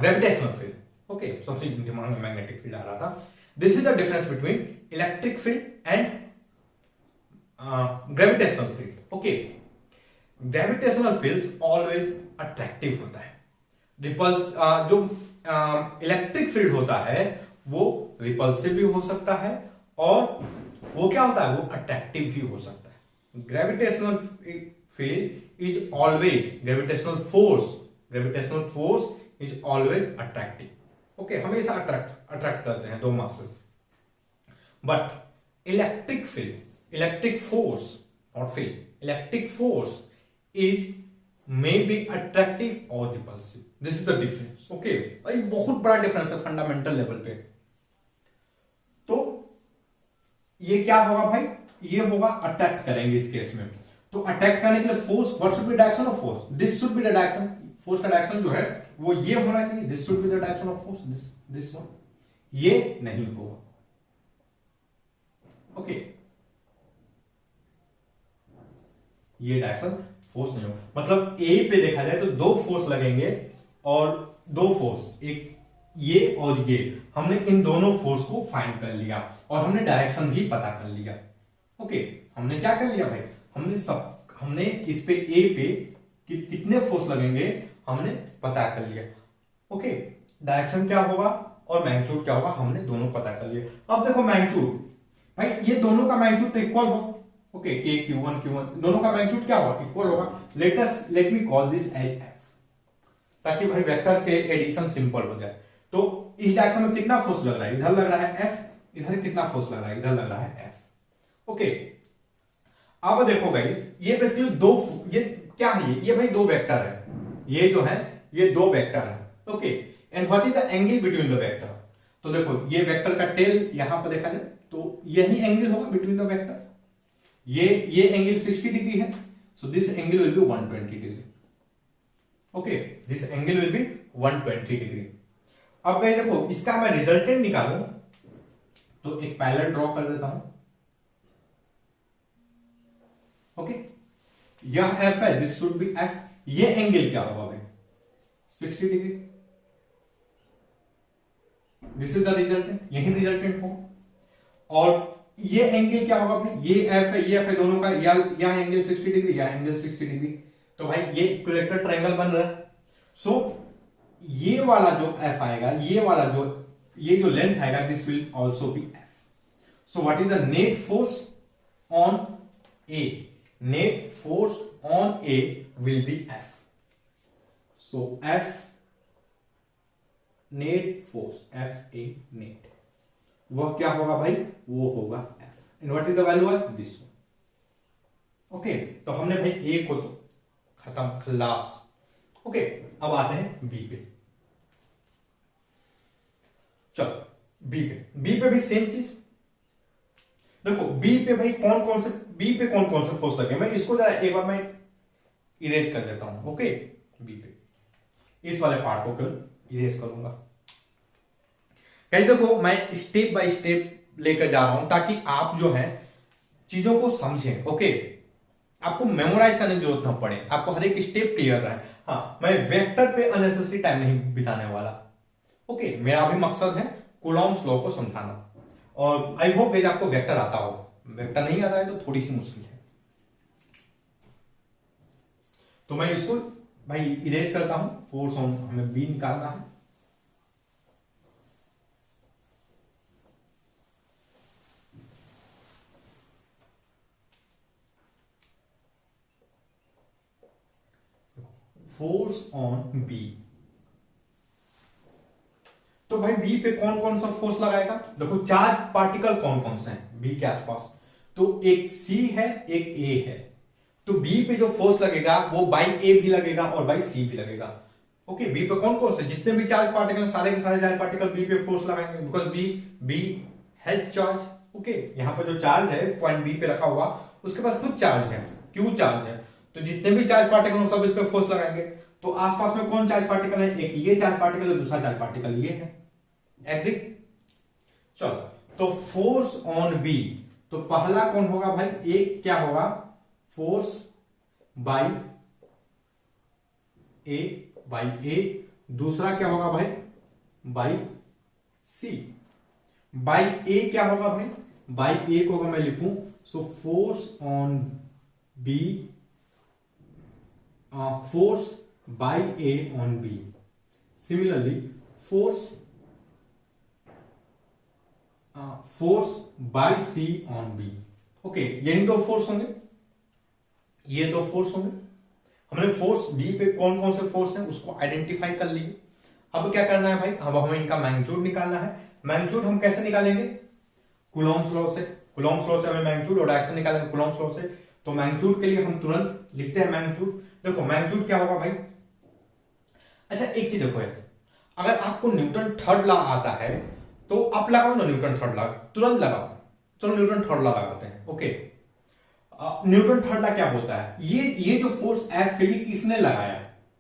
gravitational field. Okay, sorry दिमाग में magnetic field आ रहा था। This is the difference between electric field and gravitational field. Okay, gravitational field always attractive होता है। Ripples जो electric field होता है वो रिपल्सिव भी हो सकता है और वो क्या होता है, वो अट्रैक्टिव भी हो सकता है। Gravitational field is always, gravitational force is always attractive. Okay, हमेशा अट्रैक्ट करते हैं दो masses. But electric field, electric force, not field, electric force is may be attractive और repulsive. This is the difference. Okay, ये बहुत बड़ा difference है fundamental level पे। तो ये क्या होगा भाई, ये होगा अट्रैक्ट करेंगे इस केस में। तो अट्रैक्ट करने के लिए force, what should be direction of force, this should be the direction. Force का डायरेक्शन जो है वो ये होना चाहिए, this should be the direction of force, this one, ये नहीं होगा। ओके, ये डायरेक्शन फोर्स नहीं होगा। मतलब ए पे देखा जाए तो दो फोर्स लगेंगे और दो फोर्स, एक ये और ये, हमने इन दोनों फोर्स को फाइंड कर लिया और हमने डायरेक्शन भी पता कर लिया। ओके, हमने क्या कर लिया भाई, हमने इस पे ए पे कितने फोर्स लगेंगे हमने पता कर लिया। ओके, डायरेक्शन क्या होगा और मैग्नीट्यूड क्या होगा हमने दोनों पता कर लिया। अब देखो मैग्नीट्यूड, भाई ये दोनों का मैग्नीट्यूड तो इक्वल हो। ओके, के Q1 दोनों का मैग्नीट्यूड क्या होगा, इक्वल होगा। Let me call this as F, ताकि भाई वेक्टर के एडिशन सिंपल हो जाए। तो इस डायरेक्शन में कितना फोर्स लग रहा है, इधर लग रहा है एफ, इधर कितना फोर्स लग रहा है, इधर लग रहा है एफ। ओके, अब देखो गाइस, ये बेसिकली दो, ये क्या है, ये भाई दो वेक्टर है, ये जो है ये दो वेक्टर है। Okay, and what is the angle between the vector. तो देखो ये वेक्टर का टेल यहां पर देखा जाए तो यही एंगल होगा बिटवीन द वेक्टर। ये एंगल 60 डिग्री है, so this angle will be 120 degree. Okay, this angle will be 120 degree. अब गाइस देखो, इसका मैं रिजल्टेंट निकालूं तो एक पैरेलल ड्रॉ कर देता हूं। ओके, यह एफ है, दिस शुड बी एफ। ये एंगल क्या होगा भाई, 60 degree. This is the resultant, यही रिजल्टेंट हो। और ये एंगल क्या होगा भाई, ये एफ है, ये एफ है, दोनों का या एंगल 60 डिग्री या एंगल 60 डिग्री। तो भाई ये इक्विलेटरल ट्रायंगल बन रहा है। सो ये वाला जो एफ आएगा, ये वाला ये जो लेंथ आएगा, this will also be F. So what is the net force on A, net force on A will be F. So F net force, F A net, वह क्या होगा भाई, वो होगा F. And what is the value of this one. Okay, तो हमने भाई ए को तो खत्म, क्लास। ओके, अब आते हैं बी पे। चलो बी पे भी सेम चीज। देखो बी पे भाई कौन कौन से फोर्स लगे, मैं इसको जरा एक बार मैं इरेज कर देता हूं। ओके, बी पे इस वाले पार्ट को इरेज करूंगा। कहीं देखो मैं स्टेप बाय स्टेप लेकर जा रहा हूं ताकि आप जो है चीजों को समझें। ओके, आपको मेमोराइज करने की जरूरत ना पड़े, आपको हर एक स्टेप क्लियर रहे। हाँ, मैं वेक्टर पे अननेसेसरी टाइम नहीं बिताने वाला। ओके, मेरा भी मकसद है कूलॉम्स लॉ को समझाना, और आई होप गाइस आपको वेक्टर आता हो। वेक्टर नहीं आता है तो थोड़ी सी मुश्किल है। तो मैं इसको भाई इरेज करता हूं। फोर्स ऑन हमें बी निकालना है। फोर्स ऑन बी, तो भाई बी पे कौन कौन सा फोर्स लगाएगा? देखो चार्ज पार्टिकल कौन कौन से हैं बी के आसपास, तो एक सी है एक ए है। तो बी पे जो फोर्स लगेगा वो बाई ए भी लगेगा और बाई सी भी लगेगा। ओके, बी पे कौन कौन से जितने भी चार्ज पार्टिकल, सारे के सारे चार्ज पार्टिकल बी पे फोर्स लगाएंगे, because B be health charge. Okay, यहां पर जो चार्ज है पॉइंट बी पे रखा हुआ, उसके पास खुद चार्ज है, क्यू चार्ज है, तो जितने भी चार्ज पार्टिकल सब इस पे फोर्स लगाएंगे। तो आसपास में कौन चार्ज पार्टिकल है? एक ये चार्ज पार्टिकल है, दूसरा चार्ज पार्टिकल ये है। एग्री? चलो, तो फोर्स ऑन बी, तो पहला कौन होगा भाई? एक क्या होगा? फोर्स बाई ए। दूसरा क्या होगा भाई? By C. बाई ए क्या होगा भाई? बाई ए को अगर मैं लिखूं, so force on B, force by A on B. Similarly force by C on B. Okay, यही दो फोर्स होंगे, ये दो फोर्स होंगे। हमने फोर्स बी पे कौन कौन से फोर्स हैं उसको आइडेंटिफाई कर लिए। अब क्या करना है भाई? अब हमें इनका मैग्नीट्यूड निकालना है। मैग्नीट्यूड हम कैसे निकालेंगे? कूलॉम्स लॉ से। कूलॉम्स लॉ से हमें मैग्नीट्यूड और डायरेक्शन निकालेंगे कूलॉम्स लॉ से। तो मैग्नीट्यूड के लिए हम तुरंत लिखते हैं मैग्नीट्यूड। देखो मैग्नीट्यूड क्या होगा भाई? अच्छा एक चीज देखो, अगर आपको न्यूटन थर्ड लॉ आता है तो आप लगाओ ना न्यूटन थर्ड लॉ, तुरंत लगाओ। चलो न्यूटन थर्ड लॉ लगाते हैं। ओके, न्यूटन थर्ड लॉ क्या बोलता है? ये जो फोर्स एफ है ये किसने लगाया?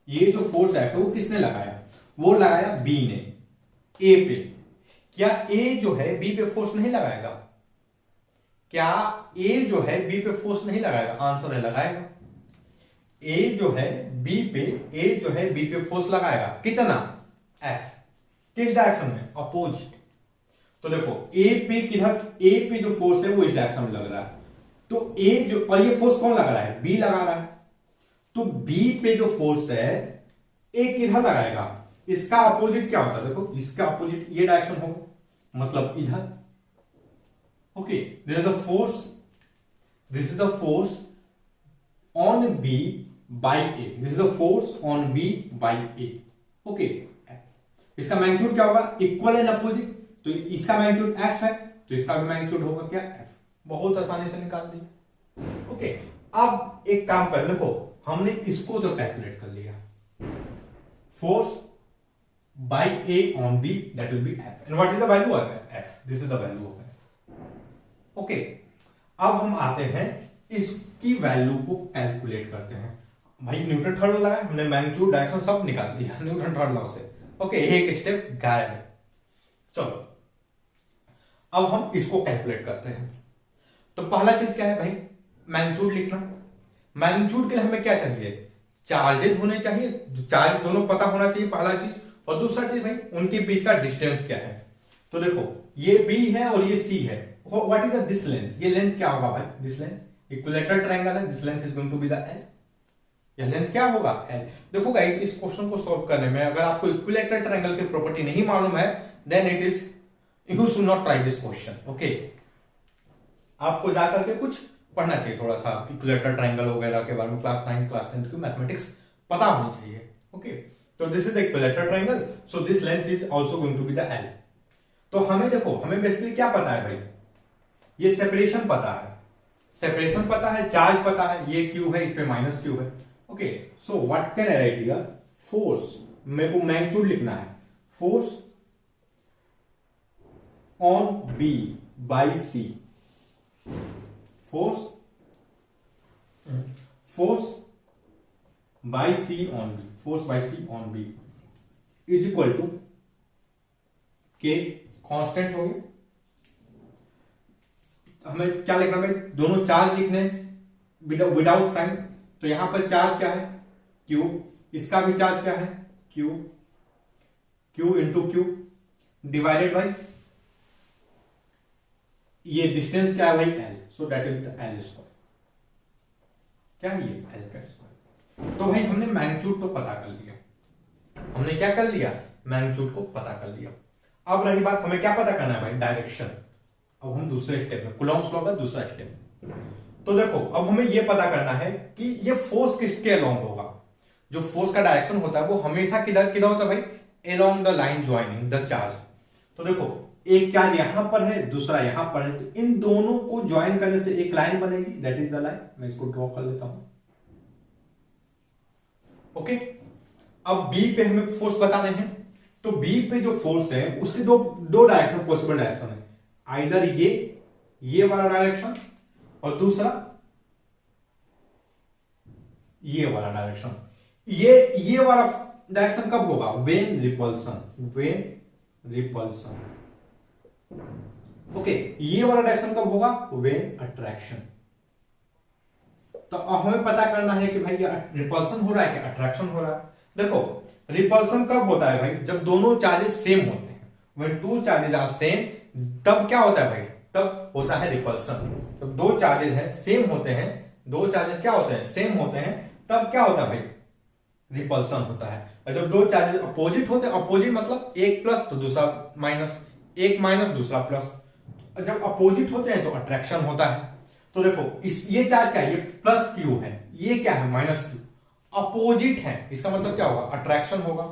ये जो फोर्स एफ है वो किसने लगाया? वो लगाया बी ने ए पे। क्या ए जो है बी पे फोर्स नहीं लगाएगा? क्या ए जो है बी पे फोर्स नहीं लगाएगा? आंसर है लगाएगा। ए जो है बी पे फोर्स लगाएगा। कितना? एफ। किस डायरेक्शन में? अपोजिट। तो देखो ए पे किधर? ए पे जो फोर्स है वो इस डायरेक्शन में लग रहा है, तो ए जो, और ये फोर्स कौन लगा रहा है? बी लगा रहा है। तो बी पे जो फोर्स है ए किधर लगाएगा? इसका अपोजिट क्या होता है? देखो इसका अपोजिट ये डायरेक्शन होगा, मतलब इधर। Okay, this is the force on B by A. This is the force on B by A. Okay, इसका मैग्नीट्यूड क्या होगा? Equal and opposite. तो इसका मैग्नीट्यूड एफ है, तो इसका भी मैग्नीट्यूड होगा क्या? एफ। बहुत आसानी से निकाल दिया। ओके, अब एक काम कर, देखो हमने इसको तो कैलकुलेट कर लिया, force by A on B, that will be F. And what is the value of F? This is the value of F. Okay, अब हम आते हैं इसकी वैल्यू को कैलकुलेट करते हैं। भाई न्यूटन थर्ड लॉ लगाया हमने, मैग्नीट्यूड डायरेक्शन सब निकाल दिया न्यूटन थर्ड लॉ से। ओके, एक स्टेप गायब है। चलो अब हम इसको कैलकुलेट करते हैं। तो पहला चीज क्या है भाई? मैग्नीट्यूड लिखना। मैग्नीट्यूड के लिए हमें क्या चाहिए? चार्जेस होने चाहिए, चार्ज दोनों पता होना चाहिए पहला चीज, और दूसरा चीज भाई उनके बीच का डिस्टेंस क्या है। तो देखो ये बी है और ये सी है, what is the this length? ये लेंथ क्या होगा भाई? दिस लेंथ इक्विलेटरल ट्रायंगल है, this length is going to be the L. यह लेंथ क्या होगा? एल। देखो गाइस इस क्वेश्चन को सॉल्व करने में अगर आपको इक्विलेटरल ट्रायंगल की प्रॉपर्टी नहीं मालूम है, then it is you should not try this question. Okay, आपको जाकर के कुछ पढ़ना चाहिए, थोड़ा सा इक्विलेटरल ट्रायंगल वगैरह के बारे में क्लास 9 क्लास 10 की मैथमेटिक्स पता होनी चाहिए। ओके, तो this is the equilateral triangle, so this length is also going to be the L. तो हमें देखो, हमें बेसिकली क्या पता है भाई? ये सेपरेशन पता है, सेपरेशन पता है, चार्ज पता है, ये क्यू है, इस पे माइनस क्यू है। Okay, so what can I write here? Force, मेरे को मैग्नीट्यूड लिखना है, force on B by C, force by C on B, force by C on B is equal to K, constant हो गया। हमें क्या लिखना है? दोनों चार्ज लिखने हैं, विदाउट साइन, तो यहां पर चार्ज क्या है क्यू, इसका भी चार्ज क्या है Q, Q into Q divided by ये डिस्टेंस क्या है भाई L, so that is the L square, क्या है ये एल का स्क्वायर। तो भाई हमने मैग्नीट्यूड तो पता कर लिया, हमने क्या कर लिया मैग्नीट्यूड को पता कर लिया। अब रही बात हमें क्या पता करना है भाई डायरेक्शन। अब हम दूसरे स्टेप में, कूलॉम्स लॉ का दूसरा स्टेप। तो देखो अब हमें यह पता करना है कि ये फोर्स किसके अलोंग होगा। जो फोर्स का डायरेक्शन होता है वो हमेशा किधर किधर होता है भाई, along the line joining the charge. तो देखो एक चार्ज यहां पर है दूसरा यहां पर है, तो इन दोनों को ज्वाइन करने से एक लाइन बनेगी, दैट इज द लाइन। मैं इसको ड्रॉ कर लेता हूं। ओके, अब बी पे हमें फोर्स बताने हैं, तो बी पे जो फोर्स है उसके दो डायरेक्शन, पॉसिबल डायरेक्शन है, आइदर ये वाला डायरेक्शन और दूसरा ये वाला डायरेक्शन। ये वाला डायरेक्शन कब होगा, when repulsion, when repulsion. Okay, ये वाला डायरेक्शन कब होगा, व्हेन अट्रैक्शन। तो अब हमें पता करना है कि भाई ये रिपल्सन हो रहा है कि अट्रैक्शन हो रहा है। देखो रिपल्सन कब होता है भाई, जब दोनों चार्जेस सेम होते हैं, when two charges are same, तब क्या होता है भाई, तब होता है रिपल्सन। जब दो चार्जेस हैं सेम होते हैं, दो चार्जेस क्या होते हैं सेम होते हैं, तब क्या होता है भाई रिपल्सन होता है। और जब दो चार्जेस अपोजिट होते हैं, अपोजिट मतलब एक प्लस तो दूसरा माइनस, एक माइनस दूसरा प्लस, जब अपोजिट होते हैं तो अट्रैक्शन होता है। तो देखो ये चार्ज क्या है, ये प्लस क्यू है, ये क्या है माइनस क्यू, अपोजिट है, इसका मतलब क्या होगा अट्रैक्शन होगा।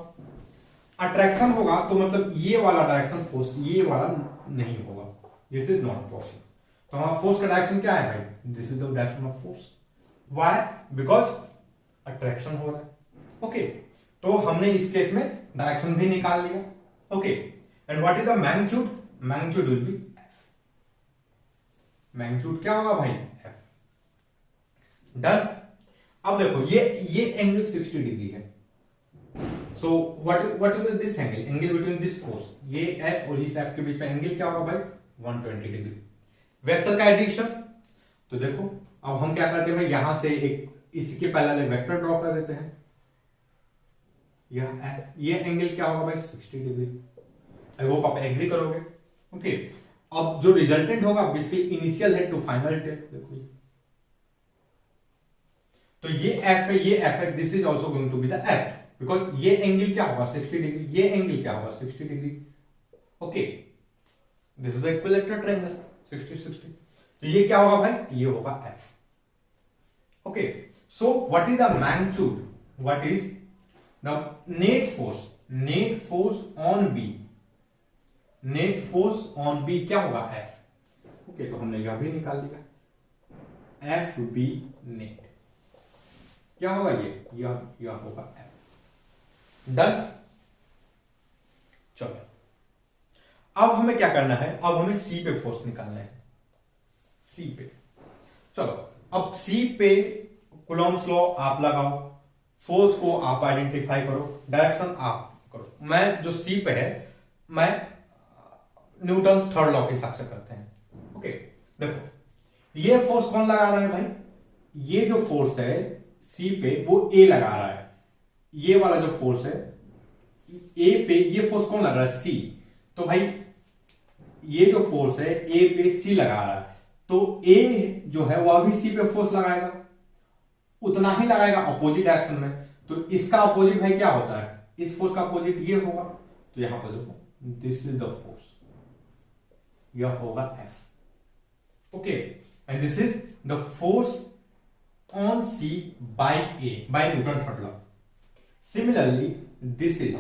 अट्रैक्शन होगा तो मतलब ये वाला डायरेक्शन फोर्स ये वाला नहीं होगा, दिस इज नॉट पॉसिबल। तो हमारा फोर्स का डायरेक्शन क्या है भाई, this is the direction of force. Why, because attraction हो रहा है। ओके, तो हमने इस केस में डायरेक्शन भी निकाल लिया। Okay, and what is the magnitude, magnitude will be F. Magnitude क्या होगा भाई एफ। डन। अब देखो ये एंगल 60 डिग्री है, सो what is this angle, angle between this force, ये एफ और इस एफ के बीच में एंगल क्या होगा भाई 120 डिग्री। वेक्टर का एडिशन, तो देखो अब हम क्या करते हैं भाई, यहां से एक इसके पहले एक वेक्टर ड्रॉ कर देते हैं, ये एंगल क्या होगा भाई 60 डिग्री। आई होप आप एग्री करोगे। ओके, अब जो रिजल्टेंट होगा basically initial head to final tape, देखो ये, तो ये एफ है, ये एफ है, this is also going to be the F, because ये एंगल क्या होगा 60 डिग्री, ये एंगल क्या होगा 60 degree. Okay, this is the equilateral triangle 60-60, तो ये क्या होगा भाई, ये होगा F. Okay, so what is the magnitude, what is the net force, net force on B, net force on B क्या होगा एफ। ओके, तो हमने यह भी निकाल लिया, एफ बी नेट क्या होगा, यह होगा एफ। डन। चलो अब हमें क्या करना है, अब हमें सी पे फोर्स निकालना है, सी पे। चलो अब सी पे कूलॉम्स लॉ आप लगाओ, फोर्स को आप आइडेंटिफाई करो, डायरेक्शन आप करो। मैं जो सी पे है मैं न्यूटन्स थर्ड लॉ के हिसाब से करते हैं। ओके, देखो ये फोर्स कौन लगा रहा है भाई, ये जो फोर्स है सी पे वो ए लगा रहा है, ये वाला जो फोर्स है ए पे, ये फोर्स कौन लगा रहा है सी। तो भाई ये जो फोर्स है ए पे सी लगा रहा है, तो ए जो है वह भी सी पे फोर्स लगाएगा, उतना ही लगाएगा अपोजिट डायरेक्शन में। तो इसका अपोजिट भाई क्या होता है, इस फोर्स का अपोजिट ये होगा, तो यहां पर देखो दिस इज द फोर्स, यह होगा F. Okay, and this is the force on C by A by Newton third law. Similarly, this is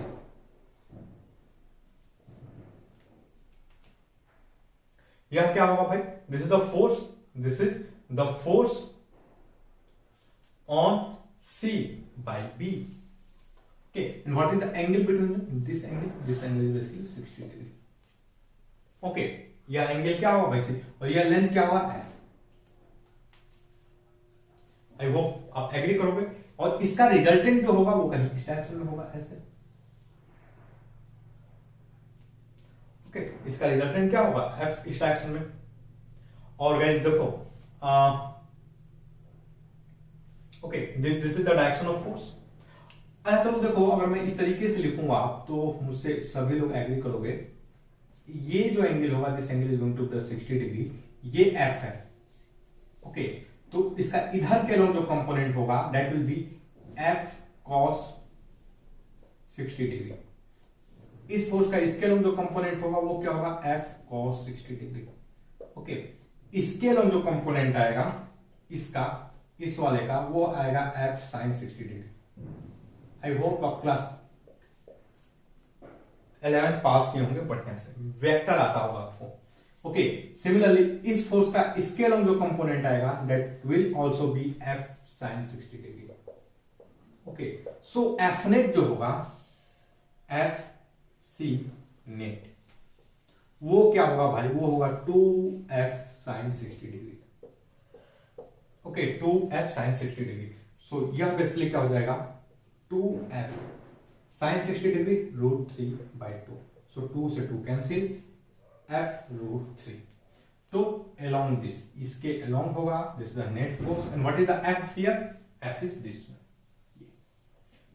यह क्या होगा भाई, this is the force, this is the force on C by B. Okay, and what is the angle between them? This angle is basically 60 degree. Okay, यह angle क्या होगा भाई, और यह लेंथ क्या होगा F। आई होप आप एग्री करोगे, और इसका रिजल्टेंट जो होगा वो कहीं इस डायरेक्शन में होगा ऐसे। ओके, इसका रिजल्टेंट क्या होगा एफ इस डायरेक्शन में। और गाइस देखो okay, this is the direction of force. अच्छा चलो देखो, अगर मैं इस तरीके से लिखूंगा तो मुझसे सभी लोग एग्री करोगे, ये जो एंगल होगा, this angle is going to the 60 degree, ये एफ है। ओके, तो इसका इधर के लोग जो कंपोनेंट होगा that will be F cos 60 degree. इस फोर्स का इसके लोग जो कंपोनेंट होगा वो क्या होगा, एफ कॉस 60 डिग्री। ओके, इसके लोग जो कंपोनेंट आएगा इसका, इस वाले का, वो आएगा F sine 60 degree. I hope आप क्लास 11th पास किए होंगे बढ़िया से, वेक्टर आता होगा आपको। ओके, सिमिलरली इस फोर्स का इसके अलोंग जो कंपोनेंट आएगा that will also be F sine 60 degree. Okay, so F net जो होगा, एफ सी नेट, वो क्या होगा भाई, वो होगा 2f sine 60 degree. Okay, 2f sine 60 degree. So यह बेसिकली क्या हो जाएगा, 2f साइन 60 डिग्री रूट 3/2। सो 2 से 2 कैंसिल, f रूट 3। तो along दिस, इसके along होगा, this is the net force and what is the f here, f is this one.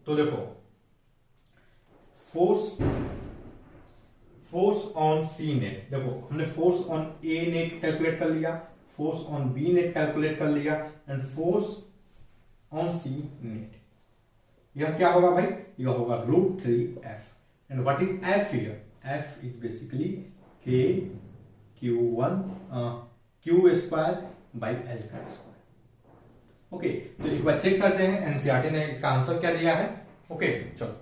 तो देखो, फोर्स ऑन सी नेट, देखो हमने force on A net calculate कर लिया, force on B net calculate कर लिया, and force on C net, यह क्या होगा भाई, यह होगा root 3f। And what is f here, f is basically k q square by l का स्क्वायर। ओके, तो एक बार चेक करते हैं एनसीईआरटी ने इसका आंसर क्या दिया है। ओके, चलो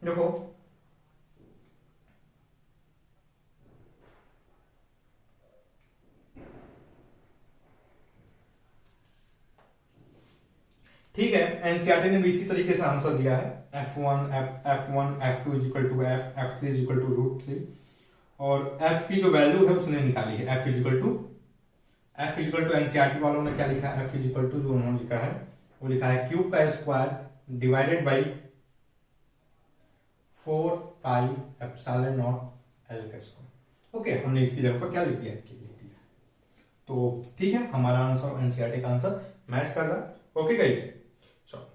देखो, ठीक है, एनसीईआरटी ने भी इसी तरीके से आंसर दिया है, f1 f2 is equal to f, f3 is equal to root 3, और f की जो वैल्यू है उसने निकाली है, f is equal to NCERT वालों ने क्या लिखा है, f इज इक्वल टू, जो उन्होंने लिखा है वो लिखा है क्यूब का square divided by 4 pi epsilon naught L का स्क्वायर। ओके, हमने इसकी जगह पर क्या लिख दिया, तो ठीक है, हमारा आंसर एनसीईआरटी का आंसर मैच कर रहा है। ओके गाइस, चलो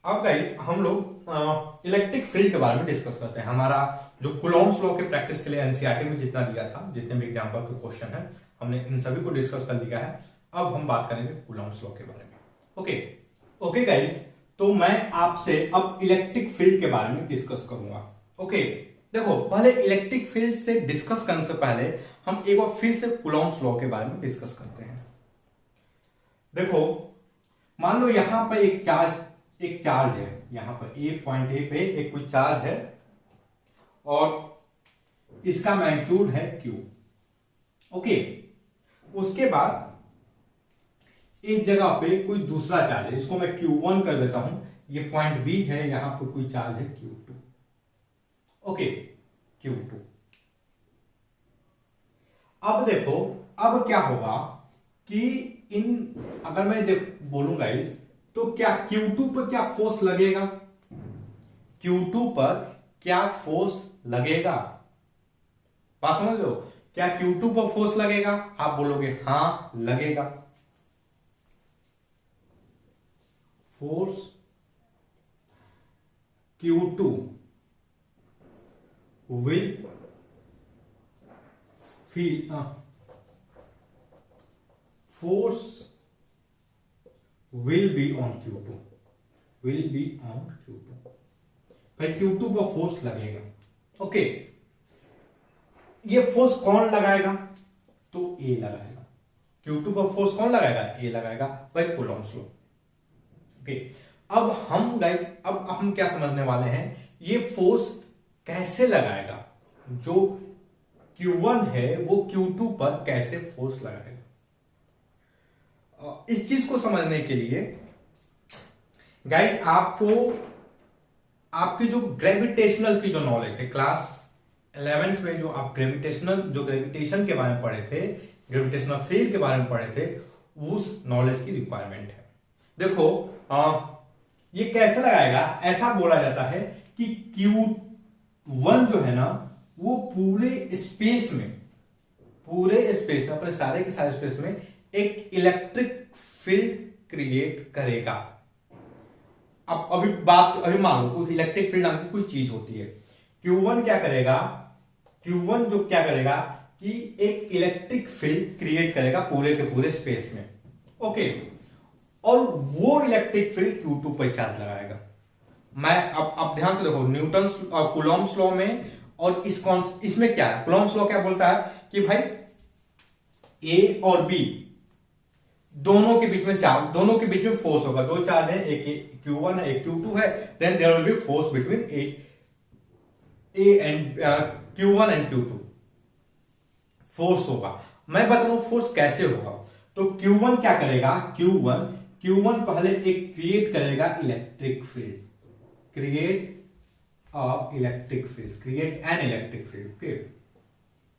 अब गाइस हम लोग इलेक्ट्रिक फील्ड के बारे में डिस्कस करते हैं। हमारा जो कूलॉम्स लॉ के प्रैक्टिस के लिए एनसीईआरटी में जितना दिया था, जितने भी एग्जांपल के क्वेश्चन है, हमने इन सभी को डिस्कस कर लिया है। अब हम बात करेंगे कूलॉम्स लॉ के बारे में। ओके गाइस, तो मैं आपसे अब इलेक्ट्रिक फील्ड के बारे में डिस्कस करूंगा। ओके, देखो पहले इलेक्ट्रिक फील्ड से डिस्कस करने से पहले हम एक बार फिर से कूलॉम्स लॉ के बारे में डिस्कस करते हैं। देखो, मान लो यहां पर एक चार्ज है, यहां पर पॉइंट ए पे एक कोई चार्ज है और इसका मैग्नीट्यूड है Q। ओके, उसके बाद इस जगह पे कोई दूसरा चार्ज है, इसको मैं Q1 कर देता हूं, ये पॉइंट B है, यहां पर कोई चार्ज है Q2। Okay, Q2। अब देखो, अब क्या होगा कि अगर मैं बोलूंगा इस, तो क्या Q2 पर क्या फोर्स लगेगा, Q2 पर क्या फोर्स लगेगा, बात समझ लो, क्या Q2 पर फोर्स लगेगा, आप बोलोगे हां लगेगा। Force Q2 will feel force will be on Q2, will be on Q2, भाई Q2 पर फोर्स लगेगा। ओके, ये फोर्स कौन लगाएगा, तो A लगाएगा। Q2 पर फोर्स कौन लगाएगा, A लगाएगा, भाई कूलॉम्स लॉ। ओके, अब हम क्या समझने वाले हैं, ये फोर्स कैसे लगाएगा, जो Q1 है वो Q2 पर कैसे फोर्स लगाएगा। इस चीज को समझने के लिए गाइस आपको आपकी जो ग्रेविटेशनल की जो नॉलेज है, क्लास 11th में जो आप ग्रेविटेशन के बारे में पढ़े थे, ग्रेविटेशनल फील्ड के बारे में पढ़े थे, उस नॉलेज की रिक्वायरमेंट है। देखो ये कैसे लगाएगा, ऐसा बोला जाता है कि Q1 जो है ना वो पूरे स्पेस में अपने सारे के सारे स्पेस में एक इलेक्ट्रिक फील्ड क्रिएट करेगा। अब अभी मान लो कोई इलेक्ट्रिक फील्ड नाम की कोई चीज होती है। Q1 क्या करेगा, Q1 जो क्या करेगा कि एक इलेक्ट्रिक फील्ड क्रिएट करेगा पूरे के पूरे स्पेस में। ओके, और वो इलेक्ट्रिक फील्ड Q2 पर चार्ज लगाएगा। मैं अब ध्यान से देखो, न्यूटन कूलॉम्स लॉ में और इसमें क्या है, कूलॉम्स लॉ क्या बोलता है कि भाई ए और बी दोनों के बीच में फोर्स होगा। दो चार्ज है, एक Q1 है एक Q2 है, then there will be force between A and Q1 and Q2 force होगा। मैं बता रहा हूं फोर्स कैसे होगा। तो Q1 क्या करेगा, Q1 पहले एक क्रिएट करेगा electric field, create an electric field. Okay,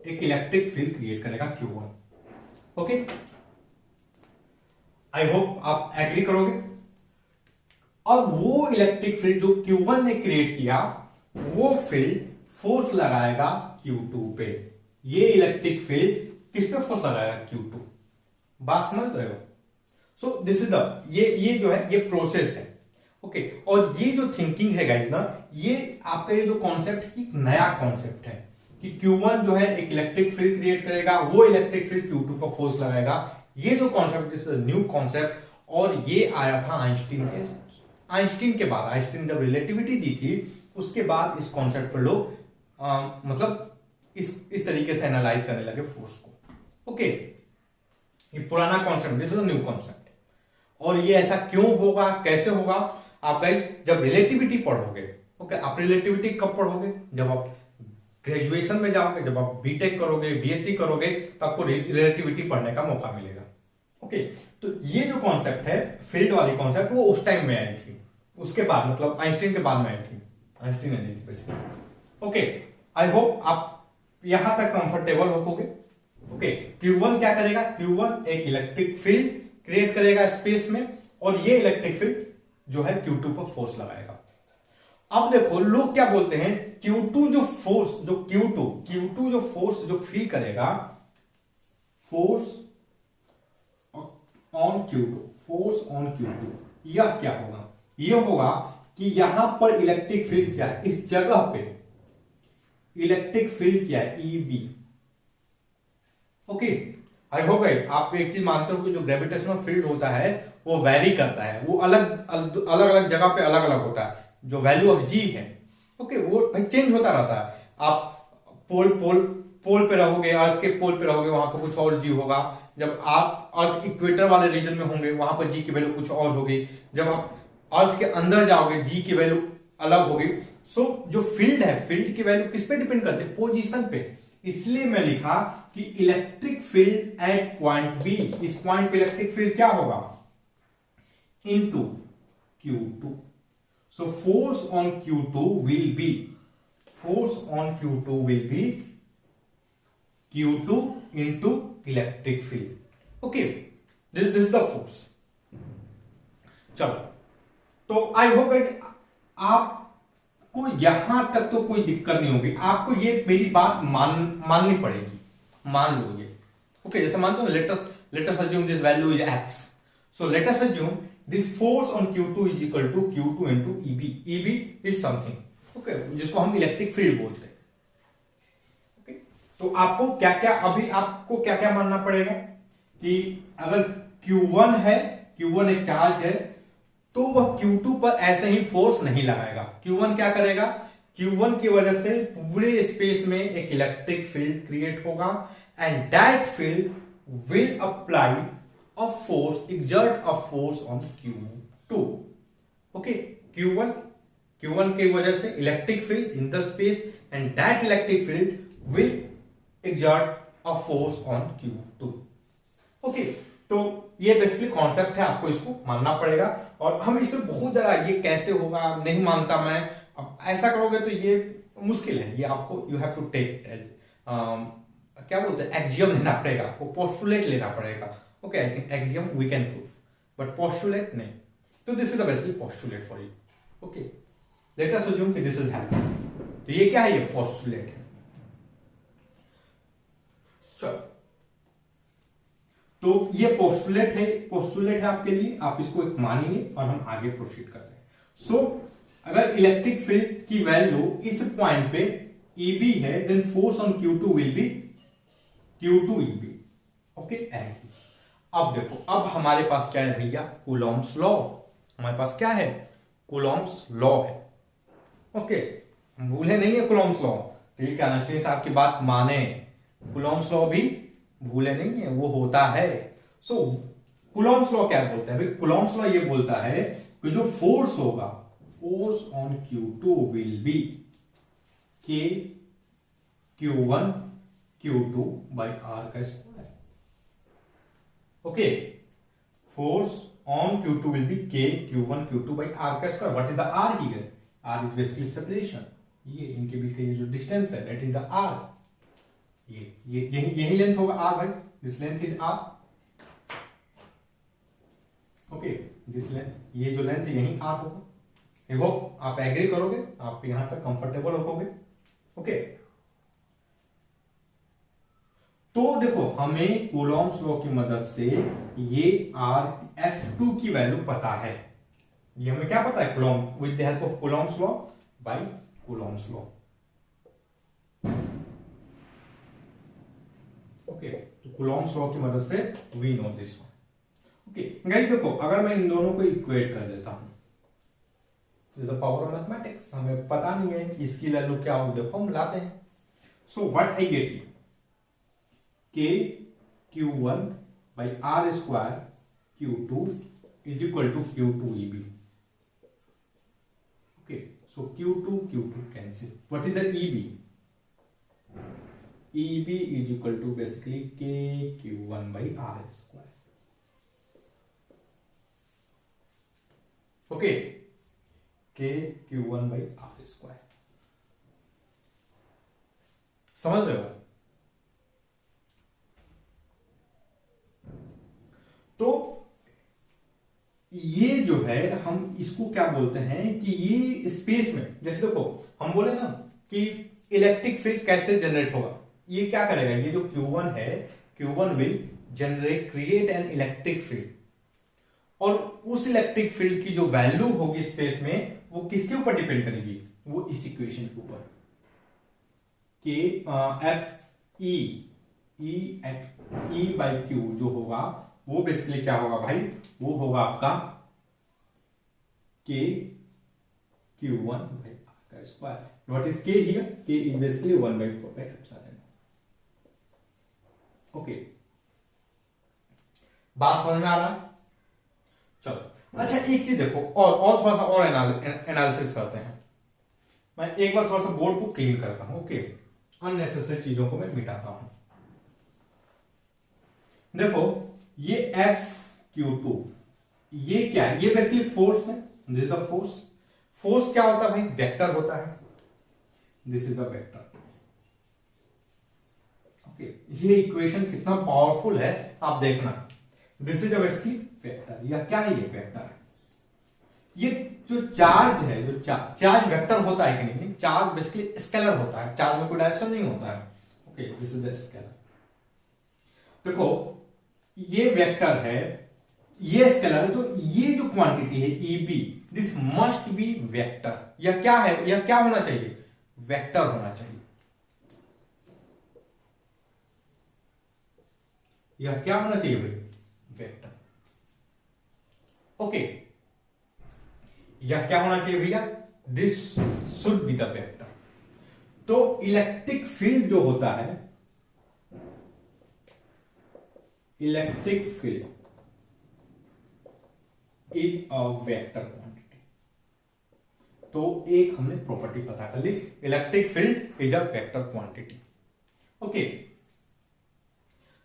एक इलेक्ट्रिक फील्ड क्रिएट करेगा Q1। ओके, आई होप आप एग्री करोगे। और वो इलेक्ट्रिक फील्ड जो Q1 ने क्रिएट किया, वो फील्ड फोर्स लगाएगा Q2 पे। ये इलेक्ट्रिक फील्ड किस पे फोर्स लगाएगा, Q2। बात समझ रहे हो। सो दिस इज द ये जो है ये प्रोसेस है। ओके, और ये जो थिंकिंग है गाइस ना, ये आपका ये जो कॉन्सेप्ट है एक नया कॉन्सेप्ट है कि Q1 जो है एक इलेक्ट्रिक फील्ड क्रिएट करेगा, वो इलेक्ट्रिक फील्ड Q2 पर फोर्स लगाएगा। ये जो कॉन्सेप्ट इज न्यू कॉन्सेप्ट, और ये आया था आइंस्टीन के बाद। आइंस्टीन जब रिलेटिविटी दी थी उसके बाद इस कॉन्सेप्ट पर लोग मतलब इस तरीके से एनालाइज करने लगे फोर्स को। ओके, ये पुराना concept, this is new concept. और ये ऐसा क्यों होगा, कैसे होगा, आप गाइस जब रिलेटिविटी पढ़ोगे। ओके, आप रिलेटिविटी कब पढ़ोगे, जब आप ग्रेजुएशन में जाओगे, जब आप बीटेक करोगे, बीएससी करोगे, तो आपको रिलेटिविटी पढ़ने का मौका मिलेगा। ओके, तो ये जो कॉन्सेप्ट है फील्ड वाली कॉन्सेप्ट, वो उस टाइम में आई थी, उसके बाद मतलब आइंस्टीन के बाद में आई थी, आइंस्टीन ने दी थी बेसिकली। ओके, आई होप आप यहां तक कंफर्टेबल होगे। ओके, Q1 क्या करेगा, Q1 एक इलेक्ट्रिक फील्ड क्रिएट करेगा स्पेस में, और ये इलेक्ट्रिक फील्ड जो है Q2 पर फोर्स लगाएगा। अब देखो लोग क्या बोलते हैं, Q2 जो फोर्स जो फील करेगा, फोर्स ऑन Q2, यह क्या होगा, यह होगा कि यहां पर इलेक्ट्रिक फील्ड क्या है, इस जगह पे इलेक्ट्रिक फील्ड क्या है, EB। Okay, I hope guys आप एक चीज मानते हो कि जो ग्रेविटेशनल फील्ड होता है वो वैरी करता है, वो अलग अलग जगह पे अलग अलग होता है। जो वैल्यू ऑफ G है, ओके, वो भाई चेंज होता रहता है। आप पोल पे रहोगे, अर्थ के पोल पे रहोगे, वहां पर कुछ और G होगा। जब आप अर्थ इक्वेटर वाले रीजन में होंगे, वहां पर G की वैल्यू कुछ और होगी। जब आप अर्थ के अंदर जाओगे, G की वैल्यू अलग होगी। सो जो फील्ड है, फील्ड की वैल्यू किस पे डिपेंड करती है, पोजीशन पे। इसलिए मैं लिखा कि electric field at point B, इस पॉइंट पे इलेक्ट्रिक फील्ड क्या होगा, into Q2। So force on Q2 will be Q2 into electric field. Okay, this is the force. चलो, तो आई होप आपको यहां तक तो कोई दिक्कत नहीं होगी। आपको ये मेरी बात माननी पड़ेगी, मान लो ये। ओके, जैसे मानते हो, let us assume this value is x, so let us assume this force on Q2 is equal to Q2 into EB is something, okay, जिसको हम इलेक्ट्रिक फील्ड बोलते हैं। ओके, तो आपको क्या क्या मानना पड़ेगा कि अगर Q1 है, Q1 एक चार्ज है, तो वह Q2 पर ऐसे ही फोर्स नहीं लगाएगा। Q1 क्या करेगा, Q1 की वजह से पूरे स्पेस में एक इलेक्ट्रिक फील्ड क्रिएट होगा, and that field will apply a force, exert a force on Q2। Okay, Q1 की वजह से electric field in the space, and that electric field will exert a force on Q2। Okay, तो ये basically concept है, आपको इसको मानना पड़ेगा। और हम इससे बहुत ज्यादा ये कैसे होगा नहीं मानता मैं, अब ऐसा करोगे तो ये मुश्किल है, ये आपको you have to take it as क्या बोलते हैं, एक्सियम लेना पड़ेगा, आपको पोस्टुलेट लेना पड़ेगा। Okay, I think axiom we can prove, but postulate नहीं। तो this is the basically postulate for you. Okay, let us assume कि दिस इज हैपनिंग. तो ये क्या है? ये पोस्टुलेट है. चलो, तो ये पोस्टुलेट है आपके लिए, आप इसको एक मानिए और हम आगे प्रोसीड करते हैं. सो अगर इलेक्ट्रिक फील्ड की वैल्यू इस पॉइंट पे EB है, then force on Q2 will be Q2 EB. Okay, अब देखो, अब हमारे पास क्या है भैया? Coulomb's law. हमारे पास क्या है? कूलॉम्स लॉ है. ओके, भूले नहीं है कूलॉम्स लॉ. ठीक है, नशीन साहब की बात माने, कूलॉम्स लॉ भी भूले नहीं है, वो होता है. सो कूलॉम्स लॉ क्या बोलता है भाई? कूलॉम्स लॉ ये बोलता है कि जो फोर्स होगा, force on Q2 will B K Q1 Q2 by R का square. Okay, force on Q2 will B K Q1 Q2 by R का square. What is the R here? R is basically separation. ये इनके बीच का ये जो distance है, that is the R. ये यही लेंथ होगा R भाई. This length is R. Okay, this length, ये जो लेंथ है यही R होगा. आई होप आप एग्री करोगे, आप यहां तक कंफर्टेबल होगे. ओके, तो देखो, हमें कूलॉम्स लॉ की मदद से ये F2 की वैल्यू पता है. ये हमें क्या पता है? Coulomb, with the help of Coulomb's law, by Coulomb's law. Okay, तो कूलॉम्स लॉ की मदद से we know this one. Okay guys, देखो, अगर मैं इन दोनों को इक्वेट कर देता हूं, this is the power of mathematics. हमें पता नहीं है कि इसकी वैल्यू क्या होगी. देखो, हम लाते हैं. So what I get? K Q1 by R square Q2 is equal to Q2 EB. Okay, so Q2 cancel. What is the EB? EB is equal to basically K Q1 by R square. Okay, K Q1 by R square. समझ रहे हो? तो ये जो है, हम इसको क्या बोलते हैं कि ये स्पेस में, जैसे देखो, हम बोले ना कि इलेक्ट्रिक फील्ड कैसे जनरेट होगा. ये क्या करेगा? ये जो Q1 है, Q1 will generate, create an electric field. और उस इलेक्ट्रिक फील्ड की जो वैल्यू होगी स्पेस में, वो किसके ऊपर डिपेंड करेगी? वो इस इक्वेशन के ऊपर, कि F E at E by Q जो होगा, वो बेसिकली क्या होगा भाई? वो होगा आपका K Q1 by R का square. What is K here? K is basically 1/4 by epsilon. Okay, बात समझ में आ रहा है? चलो, अच्छा, एक चीज देखो, और थोड़ा सा और एनालिसिस करते हैं. मैं एक बार थोड़ा सा बोर्ड को क्लीन करता हूं. ओके, अननेसेसरी चीजों को मैं मिटाता हूं. देखो, ये FQ2, ये क्या है? ये बेसिकली फोर्स है. This is the force. Force क्या होता है भाई? वेक्टर होता है. This is a vector. Okay, ये इक्वेशन कितना पावरफुल है आप देखना. This is a basically vector. या क्या है? ये वेक्टर है. ये जो चार्ज है, जो चार्ज वेक्टर होता है कि नहीं? चार्ज बेसिकली स्केलर होता है. चार्ज में कोई डायरेक्शन नहीं होता है. Okay, this is the scalar. देखो, ये वेक्टर है, ये स्केलर है, तो ये जो क्वांटिटी है EB, this must be vector. या क्या है? या क्या होना चाहिए? वेक्टर होना चाहिए. या क्या होना चाहिए भाई? वेक्टर. ओके, या क्या होना चाहिए भैया? This should be the vector. तो इलेक्ट्रिक फील्ड जो होता है, electric field is a vector quantity. तो एक हमने प्रॉपर्टी पता कर ली, electric field is a vector quantity. Okay,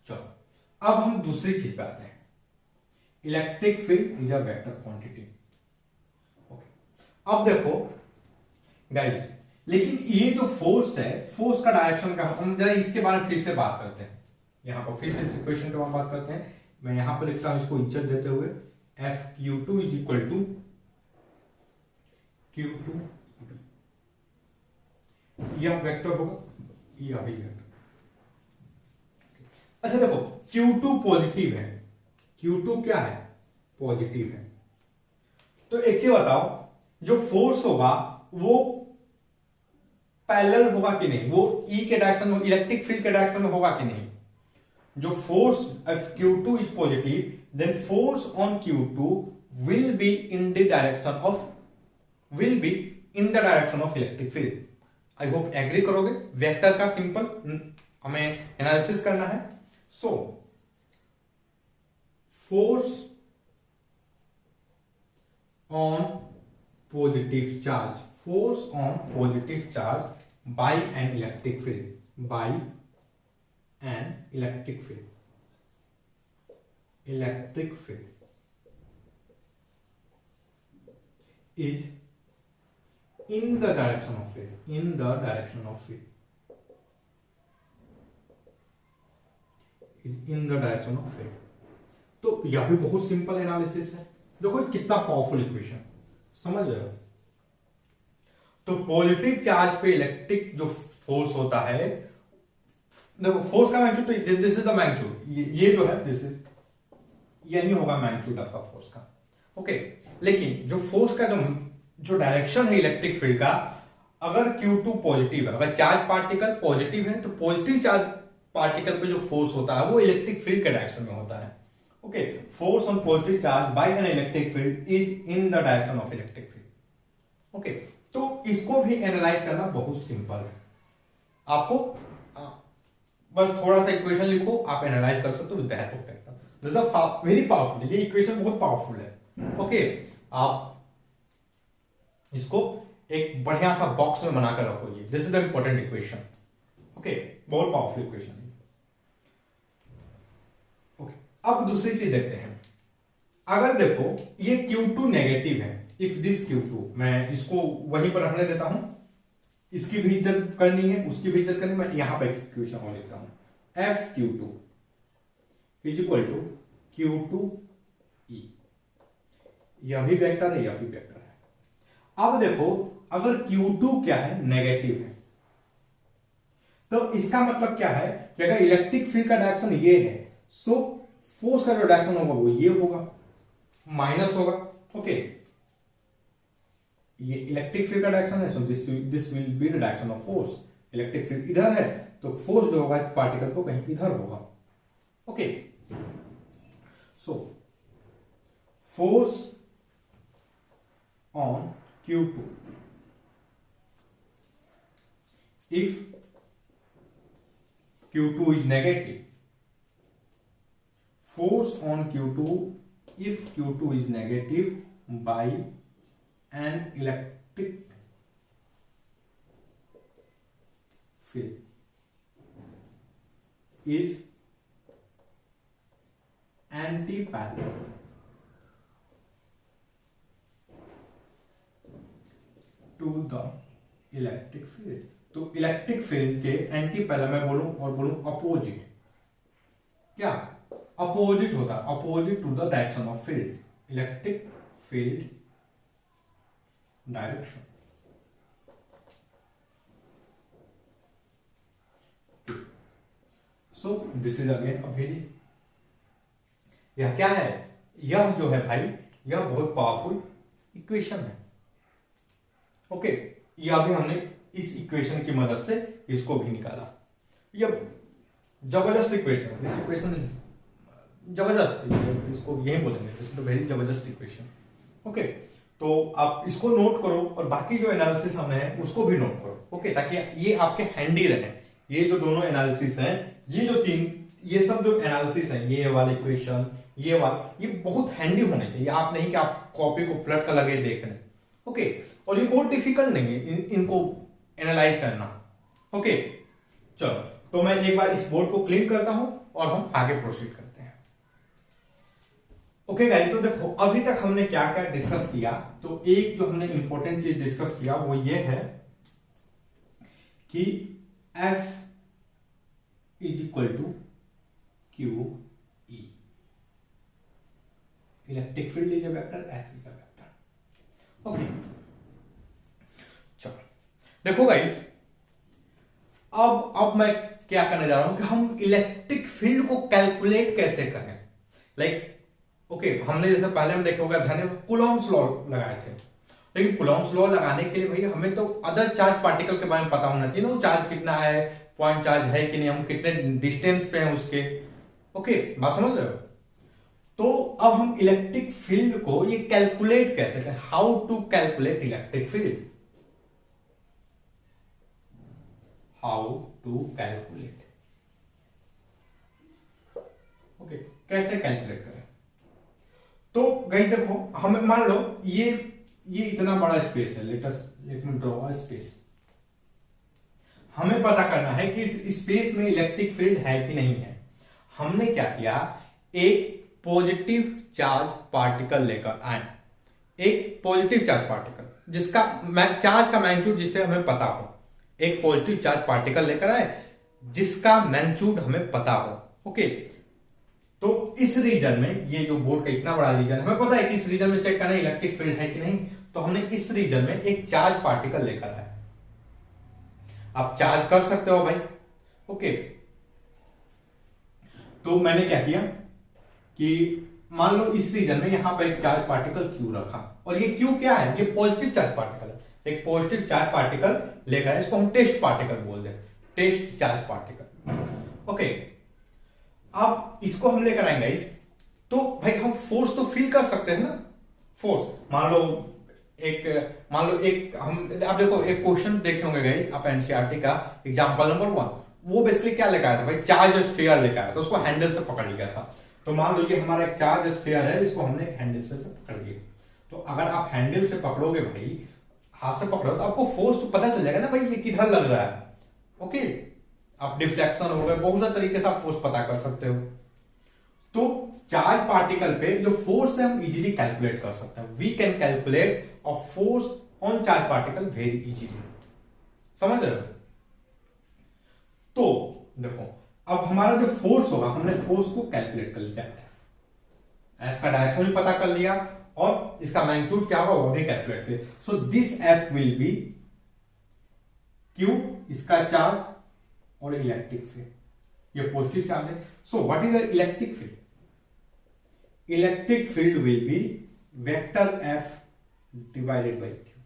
चलो, अब हम दूसरी चीज पे आते हैं. Electric field is a vector quantity. Okay, अब देखो गाइस, लेकिन ये जो फोर्स है, फोर्स का डायरेक्शन का, हम जरा इसके बारे में फिर से बात करते हैं. यहां पर फिर से इस इक्वेशन के बारे में बात करते हैं. मैं यहां पर लिखता हूं इसको इज्जत देते हुए, F Q two is equal to Q two, यह वेक्टर होगा, यह भी वेक्टर। अच्छा देखो, Q2 पॉजिटिव है, Q2 क्या है, पॉजिटिव है। तो एक चीज बताओ, जो फोर्स होगा वो पैरेलल होगा कि नहीं, वो E के डायरेक्शन में, इलेक्ट्रिक फील्ड के डायरेक्शन में होगा कि नहीं। जो force if Q2 is positive, then force on Q2 will be in the direction of electric field. I hope agree करोगे। वेक्टर का सिंपल हमें एनालिसिस करना है। So force on positive charge, force on positive charge by an electric field, by an electric field, electric field is in the direction of field, in the direction of field, is in the direction of field। तो यह भी बहुत simple analysis है। देखो कितना powerful equation, समझ रहे हो। तो पॉजिटिव चार्ज पे इलेक्ट्रिक जो फोर्स होता है, देखो फोर्स का मैग्नीट्यूड, तो दिस इज द मैग्नीट्यूड, ये जो है दिस इज, यही होगा मैग्नीट्यूड आपका फोर्स का, ओके। लेकिन जो फोर्स का जो डायरेक्शन है इलेक्ट्रिक फील्ड का, अगर Q2 पॉजिटिव है, अगर चार्ज पार्टिकल पॉजिटिव है, तो पॉजिटिव चार्ज पार्टिकल पे जो फोर्स होता है वो इलेक्ट्रिक फील्ड के डायरेक्शन में होता है, okay. Force on positive charge by an electric field is in the direction of electric field, okay. तो इसको भी एनालाइज करना बहुत सिंपल है। आपको बस थोड़ा सा इक्वेशन लिखो, आप एनालाइज कर सकते हो with the help of vector. Very powerful, ये इक्वेशन बहुत पावरफुल है, ओके। आप इसको एक बढ़िया सा बॉक्स में बनाकर रखो, ये this is the important equation, okay. बहुत पावरफुल इक्वेशन है, ओके। अब दूसरी चीज देखते हैं। अगर देखो ये Q2 नेगेटिव है, इफ दिस Q2, मैं इसको वहीं पर रखने देता हूं, इसकी भी इज्जत करनी है, उसकी भी इज्जत करनी है। मैं यहां पर इक्वेशन और लिखता हूं, F Q2 is equal to Q2E, यह भी वेक्टर है, यह भी वेक्टर है। अब देखो अगर Q2 क्या है, नेगेटिव है, तो इसका मतलब क्या है कि अगर इलेक्ट्रिक फील्ड का डायरेक्शन ये है, सो फोर्स का जो डायरेक्शन होगा वो ये होगा, माइनस होगा, ओके। ये इलेक्ट्रिक फील्ड का डायरेक्शन है, so this will be the direction of force. Electric field इधर है, तो फोर्स जो होगा पार्टिकल को कहीं इधर होगा, okay. So force on Q2 if Q2 is negative, force on Q2 if Q2 is negative by an electric field is anti-parallel to the electric field. तो इलेक्ट्रिक फील्ड के एंटी पैरेलल में बोलूं और बोलूं अपोजिट, क्या opposite होता है, opposite to the direction of field, electric field direction. So this is again a very, यह क्या है, यह जो है भाई, यह बहुत पावरफुल इक्वेशन है, ओके। ये अभी हमने इस इक्वेशन की मदद से इसको भी निकाला। यह जबरदस्त इक्वेशन है, इस इक्वेशन जबरदस्त, इसको यही बोलेंगे, दिस इज अ वेरी जबरदस्त इक्वेशन, ओके। तो आप इसको नोट करो और बाकी जो एनालिसिस हमने है उसको भी नोट करो, ओके, ताकि ये आपके हैंडी रहे। ये जो दोनों एनालिसिस हैं, ये जो ये सब जो एनालिसिस है, ये वाला इक्वेशन, ये वाला, ये बहुत हैंडी होने चाहिए। आप नहीं कि आप कॉपी को पलट कर लगे देखने, ओके। और ये बहुत डिफिकल्ट नहीं है इनको एनालाइज करना, ओके। चलो, तो मैं एक बार इस बोर्ड को क्लीन करता हूं और हम आगे प्रोसीड करते हैं, ओके गाइस। तो देखो अभी तक हमने क्या क्या डिस्कस किया। तो एक जो हमने इंपॉर्टेंट चीज डिस्कस किया वो ये है कि F is equal to QE, electric field is a vector, F is a vector. Okay, चलो देखो गाइस, अब मैं क्या करने जा रहा हूं कि हम इलेक्ट्रिक फील्ड को कैलकुलेट कैसे करें। ओके, हमने जैसे पहले हम देखे होगा ध्यान, कूलॉम्स लॉ लगाए थे, लेकिन कूलॉम्स लॉ लगाने के लिए भाई हमें तो अदर चार्ज पार्टिकल के बारे में पता होना चाहिए ना, वो चार्ज कितना है, पॉइंट चार्ज है कि नहीं, हम कितने डिस्टेंस पे हैं उसके। ओके, बात समझ रहे हो? तो अब हम इलेक्ट्रिक फील्ड को ये कैलकुलेट कैसे करें, how to calculate electric field, how to calculate. Okay, कैसे कैलकुलेट करें? तो गाइस देखो, हमें मान लो ये इतना बड़ा स्पेस है, let me draw a space. हमें पता करना है कि इस स्पेस में इलेक्ट्रिक फील्ड है कि नहीं है। हमने क्या किया, एक पॉजिटिव चार्ज पार्टिकल लेकर आए, एक पॉजिटिव चार्ज पार्टिकल जिसका चार्ज का मैग्नीट्यूड जिसे हमें पता हो, एक पॉजिटिव चार्ज पार्टिकल लेकर आए जिसका मैग्नीट्यूड हमें पता हो। ओके, तो इस रीजन में, ये जो बोर्ड का इतना बड़ा रीजन, हमें पता है कि इस रीजन में चेक करना है इलेक्ट्रिक फील्ड है कि नहीं, तो हमने इस रीजन में एक चार्ज पार्टिकल लेकर आए। आप चार्ज कर सकते हो भाई। ओके, तो मैंने क्या किया कि मान लो इस रीजन में यहां पर एक चार्ज पार्टिकल क्यू रखा, और ये क्यू क्या है, ये पॉजिटिव चार्ज पार्टिकल है, एक पॉजिटिव चार्ज पार्टिकल लेकर आए, इसको हम टेस्ट पार्टिकल बोल दें, टेस्ट चार्ज पार्टिकल। ओके, अब इसको हम लेकर आएंगे इस, तो भाई हम फोर्स तो फील कर सकते हैं ना, फोर्स। मान लो एक हम, आप देखो एक क्वेश्चन देखे होंगे गाइस आप एनसीईआरटी का एग्जांपल नंबर 1, वो बेसिकली क्या लेकर आया था भाई, चार्ज स्फीयर लेकर आया था, उसको हैंडल से पकड़ लिया था। तो मान लो ये हमारा एक चार्ज स्फीयर है, इसको हमने एक हैंडल से पकड़ लिया। तो अगर आप हैंडल से पकड़ोगे भाई, हाथ से पकड़ो, तो आपको फोर्स तो पता चल जाएगा ना भाई ये किधर लग रहा है। ओके, आप डिफ्लेक्शन हो गए, बहुत सारे तरीके से आप फोर्स पता कर सकते हो। तो चार्ज पार्टिकल पे जो फोर्स है हम इजीली कैलकुलेट कर सकते हैं, we can calculate a force on charge particle very easily. समझ रहे हो? तो देखो, अब हमारा जो फोर्स होगा, हमने फोर्स को कैलकुलेट कर लिया, एफ का डायरेक्शन भी पता कर लिया, और इसका मैग्नीट्यूड क्या होगा वो भी कैलकुलेट किया। So this F will be Q, इसका चार्ज, और इलेक्ट्रिक फील्ड ये पॉजिटिव चार्ज है। सो what is the electric field? Electric field will be vector F divided by Q.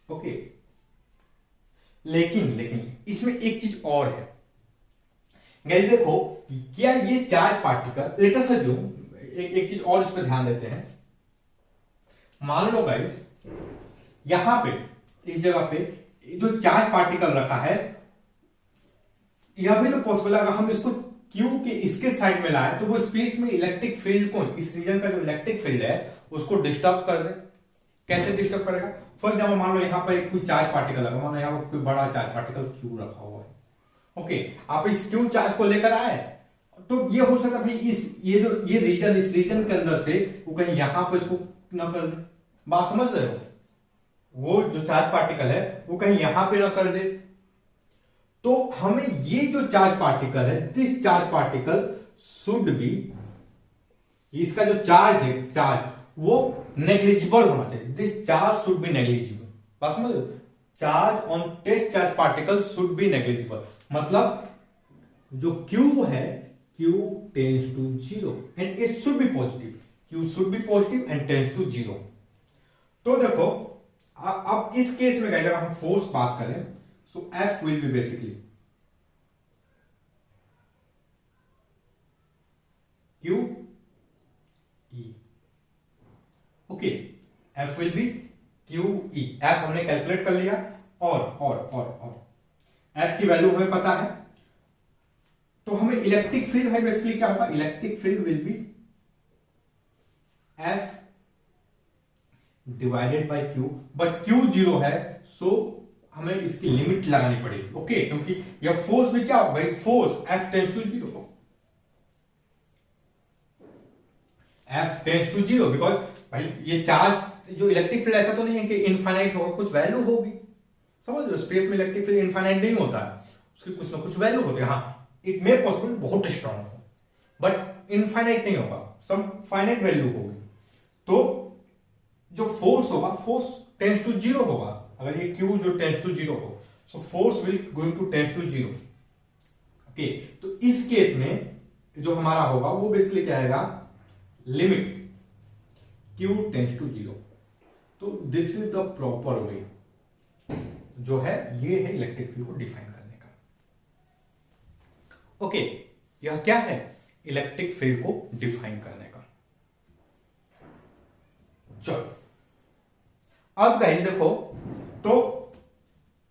Okay, लेकिन इसमें एक चीज और है गाइस, देखो क्या ये charge particle, late us assume, एक चीज और इस पर ध्यान देते हैं। मान लो गाइस यहां पे इस जगह पे जो चार्ज पार्टिकल रखा है, यह भी तो पॉसिबल है अगर हम इसको क्यू के इसके साइड में लाए तो वो स्पेस में इलेक्ट्रिक फील्ड को, इस रीजन का जो इलेक्ट्रिक फील्ड है उसको डिस्टर्ब कर दे। कैसे डिस्टर्ब करेगा? फॉर एग्जाम्पल मान लो यहाँ पर कोई चार्ज पार्टिकल लगा, मान लो यहाँ पर कोई बड़ा चार्ज पार्टिकल क्यू रखा हुआ है। ओके, आप इस क्यू चार्ज को लेकर आए तो ये हो सकता है भाई ये रीजन, इस रीजन के अंदर से वो कहीं यहां पर इसको ना कर दे। बात समझ रहे हो? वो जो चार्ज पार्टिकल है वो कहीं यहां पे ना कर दे। तो हमें ये जो चार्ज पार्टिकल है, this charge particle should be, इसका जो चार्ज है, चार्ज वो नेग्लिजिबल होना चाहिए। This charge should be negligible. बात समझ रहे हो? Charge on test charge particle should be negligible, मतलब जो Q है, Q tends to 0 and it should be positive. Q should be positive and tends to 0. तो देखो अब इस केस में अगर हम फोर्स बात करें, so F will be basically Q E. Okay, F will be Q E. F हमने कैलकुलेट कर लिया, और F की वैल्यू हमें पता है, तो हमें इलेक्ट्रिक फील्ड है बेसिकली क्या होगा, electric field will be F divided by Q, but Q 0 है, सो हमें इसकी लिमिट लगानी पड़ेगी। ओके, क्योंकि यह फोर्स भी क्या होगा, force F tends to 0, F tends to 0, because भाई ये चार्ज जो इलेक्ट्रिक फील्ड ऐसा तो नहीं है कि इनफाइनाइट होगा, कुछ वैल्यू होगी। समझ लो, स्पेस में इलेक्ट्रिक फील्ड इनफाइनाइट नहीं होता है, उसकी कुछ ना कुछ वैल्यू होती है। हाँ, इट मे पॉसिबल बहुत स्ट्रांग हो, बट इनफाइनाइट नहीं होगा। सम फाइनाइट वैल्यू होगी, तो जो फोर्स होगा, फोर्स टेंस टू जीरो होगा। अगर ये Q जो टेंस टू जीरो हो, so force will going to tends to zero. Okay, तो इस केस में जो हमारा होगा वो बेसिकली क्या आएगा, limit Q tends to zero. तो this is the proper way जो है, ये है इलेक्ट्रिक फील्ड को डिफाइन करने का। ओके, यह क्या है, इलेक्ट्रिक फील्ड को डिफाइन करने का। चलो अब गाइस देखो, तो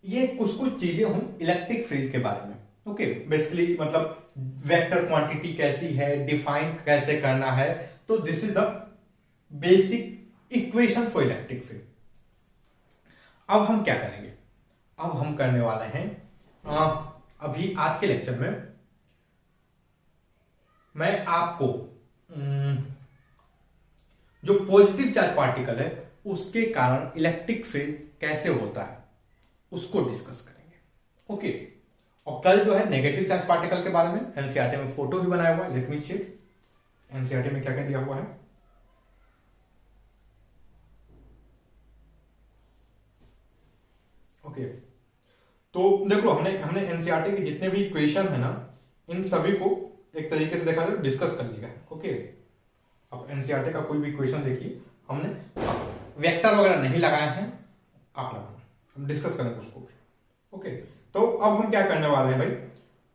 ये कुछ चीजें हम इलेक्ट्रिक फील्ड के बारे में, ओके, बेसिकली मतलब वेक्टर क्वांटिटी कैसी है, डिफाइन कैसे करना है, तो this is the basic equation for electric field. अब हम क्या करेंगे, अब हम करने वाले हैं अभी आज के लेक्चर में मैं आपको जो पॉजिटिव चार्ज पार्टिकल है उसके कारण इलेक्ट्रिक फील्ड कैसे होता है उसको डिस्कस करेंगे। ओके, और कल जो है नेगेटिव चार्ज पार्टिकल के बारे में एनसीईआरटी में फोटो भी बनाया हुआ है, लेट मी चेक एनसीईआरटी में क्या क्या दिया हुआ है। ओके, तो देखो हमने एनसीईआरटी के जितने भी इक्वेशन है ना, इन सभी को एक तरीके से देखा जाए डिस्कस कर लिया है। ओके, अब एनसीईआरटी का कोई भी इक्वेशन देखिए, हमने वेक्टर वगैरह नहीं लगाए हैं, आप लगाना, हम डिस्कस करेंगे उसको भी। ओके, तो अब हम क्या करने वाले हैं भाई,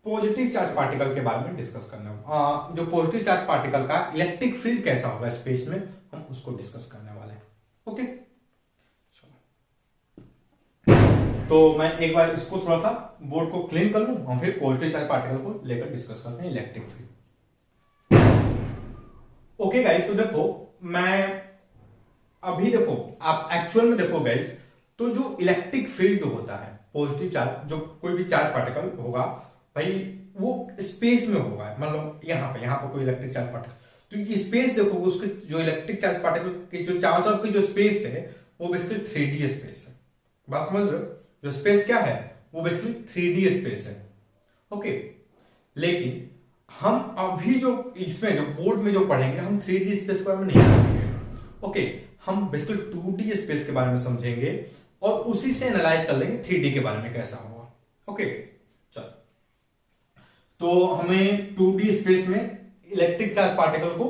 पॉजिटिव चार्ज पार्टिकल के बारे में डिस्कस करना। जो पॉजिटिव चार्ज पार्टिकल का इलेक्ट्रिक फील्ड कैसा होगा स्पेस में, हम उसको डिस्कस करने वाले हैं। ओके, तो मैं एक बार इसको थोड़ा सा बोर्ड को क्लीन कर लूं और फिर पॉजिटिव चार्ज पार्टिकल को लेकर डिस्कस करते हैं इलेक्ट्रिक फील्ड। ओके गाइस, तो देखो मैं अभी देखो, आप एक्चुअल में देखो गाइस, तो जो इलेक्ट्रिक फील्ड जो होता है, पॉजिटिव चार्ज जो कोई भी चार्ज पार्टिकल होगा भाई, वो स्पेस में होगा, मतलब यहाँ पे कोई इलेक्ट्रिक चार्ज पार्टिकल, तो स्पेस देखो उसके जो इलेक्ट्रिक चार्ज पार्टिकल के जो चारों तरफ की जो स्पेस है वो बेसिकली 3D स्पेस है। बात समझ रहे हो, जो स्पेस क्या है वो बेसिकली 3D स्पेस है। ओके, लेकिन हम अभी जो इसमें जो बोर्ड में जो पढ़ेंगे, हम 3D स्पेस के बारे में नहीं पढ़ेंगे। ओके, हम बेसिकली 2D स्पेस के बारे में समझेंगे और उसी से एनालाइज कर लेंगे 3D के बारे में कैसा होगा। ओके, चलो, तो हमें 2D स्पेस में इलेक्ट्रिक चार्ज पार्टिकल को,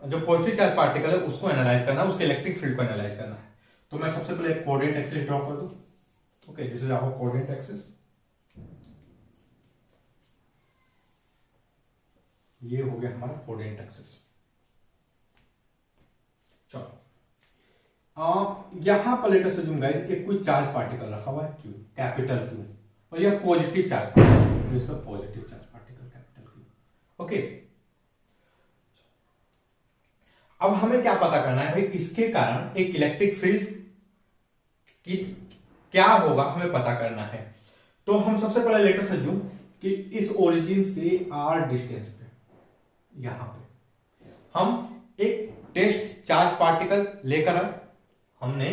जो पॉजिटिव चार्ज पार्टिकल है उसको एनालाइज करना है, उसके इलेक्ट्रिक फील्ड को एनालाइज करना है। तो मैं सबसे पहले कोऑर्डिनेट एक्सिस ड्रॉ कर दूं। Okay, this is our coordinate axis, ये हो गया हमारा कोऑर्डिनेट एक्सिस। चलो, यहां पर लेट अस अज्यूम गाइस एक कोई चार्ज पार्टिकल रखा हुआ है Q, कैपिटल Q, और यह पॉजिटिव चार्ज पार्टिकल, इसका positive charge particle capital Q। Okay, अब हमें क्या पता करना है भाई, इसके कारण एक इलेक्ट्रिक फील्ड की क्या होगा हमें पता करना है। तो हम सबसे पहले लेट अस अज्यूम कि इस ओरिजिन से r डिस्टेंस पे, यहां पे हम एक टेस्ट चार्ज पार्टिकल लेकर आए, हमने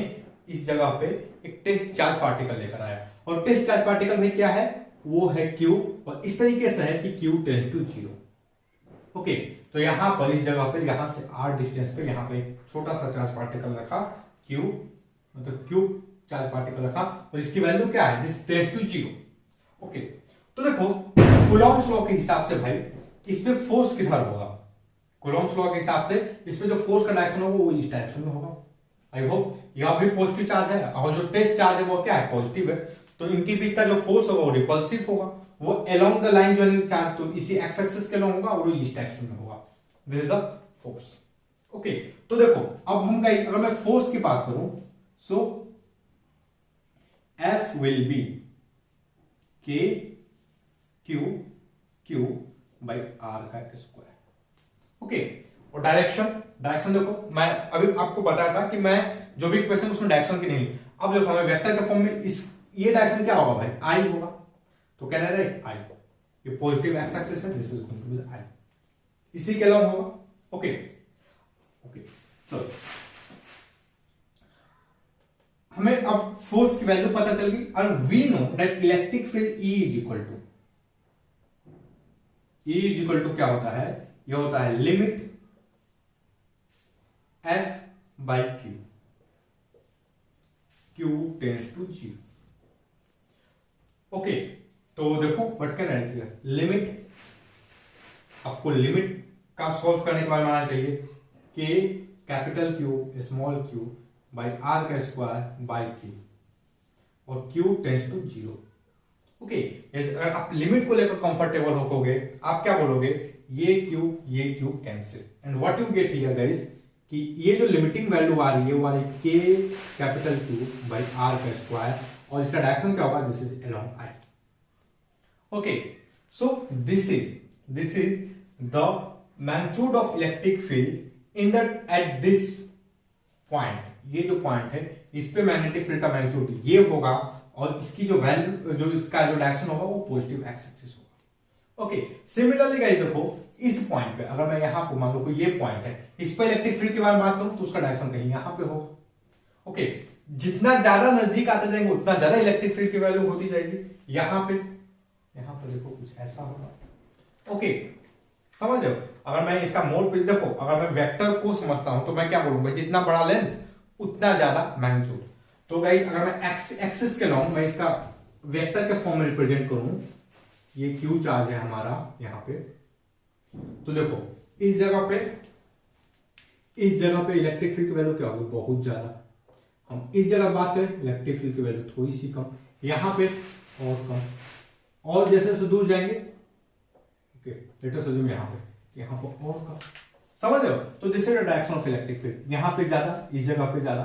इस जगह पे एक टेस्ट चार्ज पार्टिकल लेकर आया, और टेस्ट चार्ज पार्टिकल में क्या है, वो है Q, और इस तरीके से है कि Q टेंड्स टू 0। ओके, तो यहां पर इस जगह पे, यहां से r डिस्टेंस पे यहां पे एक छोटा सा चार्ज पार्टिकल रखा Q, मतलब Q चार्ज पार्टिकल रखा, और इसकी वैल्यू क्या है, दिस टेंड्स टू 0। ओके, तो देखो कूलॉम्स लॉ के हिसाब से भाई इसमें फोर्स किधर होगा, कूलॉम्स लॉ के हिसाब से इसमें जो फोर्स का डायरेक्शन होगा वो इस डायरेक्शन में होगा। आई होप यहां भी पॉजिटिव चार्ज है, और जो टेस्ट चार्ज है वो क्या है, पॉजिटिव है, तो इनके बीच का जो फोर्स होगा वो रिपल्सिव होगा, वो along the line joining charge, तो इसी एक्स एक्सिस के अलोंग होगा और वो इस डायरेक्शन में होगा, this is the force. Okay, तो देखो अब हम गाइस अगर मैं फोर्स की बात करूं, सो F will be K Q by R का स्क्वायर। ओके, और डायरेक्शन देखो, मैं अभी आपको बताया था कि मैं जो भी इक्वेशन उसमें डायरेक्शन की नहीं, अब देखो हमें वेक्टर के फॉर्म में इस ये डायरेक्शन क्या होगा भाई, I होगा, तो कहना है I, ये पॉजिटिव एक्स एक्सिस है, this is going to be I, इसी के अलावा होगा। ओके, चलो हमें अब फोर्स की वैल्यू पता चल गई, और we know that electric field E is equal to क्या होता है, ये होता है limit F by Q, Q tends to 0। Okay, तो देखो what can I here, limit, आपको लिमिट का सॉल्व करने के बाद मानना चाहिए के capital Q small Q by R का स्क्वायर बाई क्यू, और क्यू टेंस टू 0। ओके, अगर आप लिमिट को लेकर कंफर्टेबल होगे, आप क्या बोलोगे, ये Q cancel, and what you get here guys, कि ये जो लिमिटिंग वैल्यू आ रही है वो आ रही है के कैपिटल क्यू बाई आर का स्क्वायर, और इसका डायरेक्शन क्या होगा, this is along I. Okay, so this is the magnitude of electric field in that at this point, ये जो पॉइंट है इस पे मैग्नेटिक फील्ड का मैग्नीट्यूड ये होगा, और इसकी जो वैल्यू, जो इसका जो डायरेक्शन होगा वो पॉजिटिव एक्स एक्सिस होगा। ओके, सिमिलरली गाइस देखो इस पॉइंट पे अगर मैं यहां पे मान लो कोई ये पॉइंट है, इस पे इलेक्ट्रिक फील्ड के बारे में बात करूं तो उसका डायरेक्शन कहीं यहां पे होगा। ओके, जितना ज्यादा नजदीक आते जाएंगे उतना ज्यादा इलेक्ट्रिक फील्ड की वैल्यू होती जाएगी। यहां पे देखो कुछ ऐसा होगा। ओके, समझ रहे हो, अगर मैं इसका मोड पे देखो, अगर मैं वेक्टर को समझता हूं तो मैं क्या बोलूंगा, जितना बड़ा लेंथ उतना ज्यादा मैग्नीट्यूड। तो गाइस अगर मैं एक्सिस के लॉन्ग मैं इसका वेक्टर के फॉर्म में रिप्रेजेंट करूं, ये क्यू चार्ज है हमारा यहां पे, तो देखो इस जगह पे इलेक्ट्रिक फील्ड की वैल्यू क्या होगी, बहुत ज्यादा। हम इस जगह बात करें, इलेक्ट्रिक फील्ड की वैल्यू थोड़ी सी कम, यहां पे और कम, और जैसे जैसे दूर जाएंगे, ओके लेट अस अज्यूम यहां पर और कम, समझ रहे हो। तो this is the direction of electric field, यहां पे ज्यादा, इस जगह पे ज्यादा,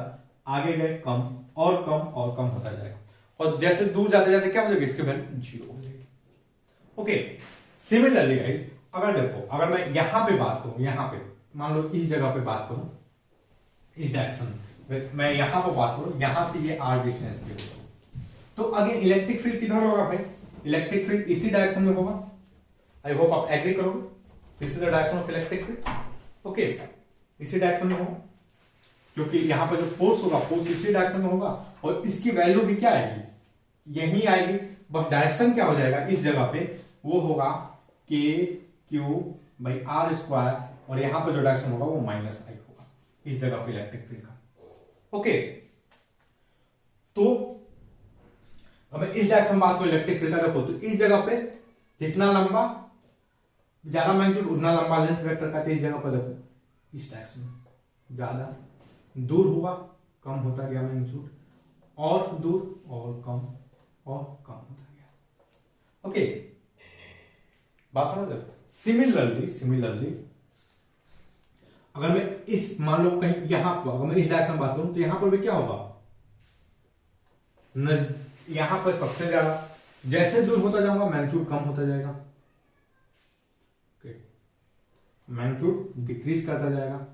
आगे गए कम और कम और कम होता जाएगा, और जैसे दूर जाते जाते क्या हो जाएगा, इसकी वैल्यू 0 हो जाएगी। ओके, सिमिलरली गाइस अगर देखो, अगर मैं यहां पे बात करूं, यहां पे मान लो इस जगह पे बात करूं, इस डायरेक्शन में मैं यहां पर बात करूं, यहां से ये r डिस्टेंस पे होगा, तो अगेन इलेक्ट्रिक फील्ड किधर होगा भाई, इलेक्ट्रिक फील्ड इसी डायरेक्शन में होगा। आई होप आप एग्री करोगे, this is the direction of electric field. Okay, इसी डायरेक्शन में होगा, क्योंकि यहां पर जो फोर्स होगा फोर्स इसी डायरेक्शन में होगा, और इसकी वैल्यू भी क्या आएगी, यही आएगी, बस डायरेक्शन क्या हो जाएगा इस जगह पे, वो होगा के क्यू बाई आर स्क्वायर, और यहां पर जो डायरेक्शन होगा वो माइनस आई होगा इस जगह पे इलेक्ट्रिक फील्ड का। ओके, तो अब इस डायरेक्शन बात करो इलेक्ट्रिक फील्ड का, देखो तो इस जगह पे जितना लंबा ज्यादा मैग्नीट्यूड उतना लंबा लेंथ वेक्टर का, तो इस जगह पर देखो इस डायरेक्शन में ज्यादा, दूर हुआ कम होता गया मैग्नीट्यूड, और दूर और कम होता गया। ओके, बात समझ रहे। सिमिलरली अगर मैं इस मान लो कहीं यहां पर, अगर मैं इस डायरेक्शन बात करूं तो यहां पर भी क्या होगा, यहां पर सबसे ज्यादा, जैसे दूर होता जाऊंगा मैग्नीट्यूड कम होता जाएगा, ओके मैग्नीट्यूड डिक्रीज करता जाएगा।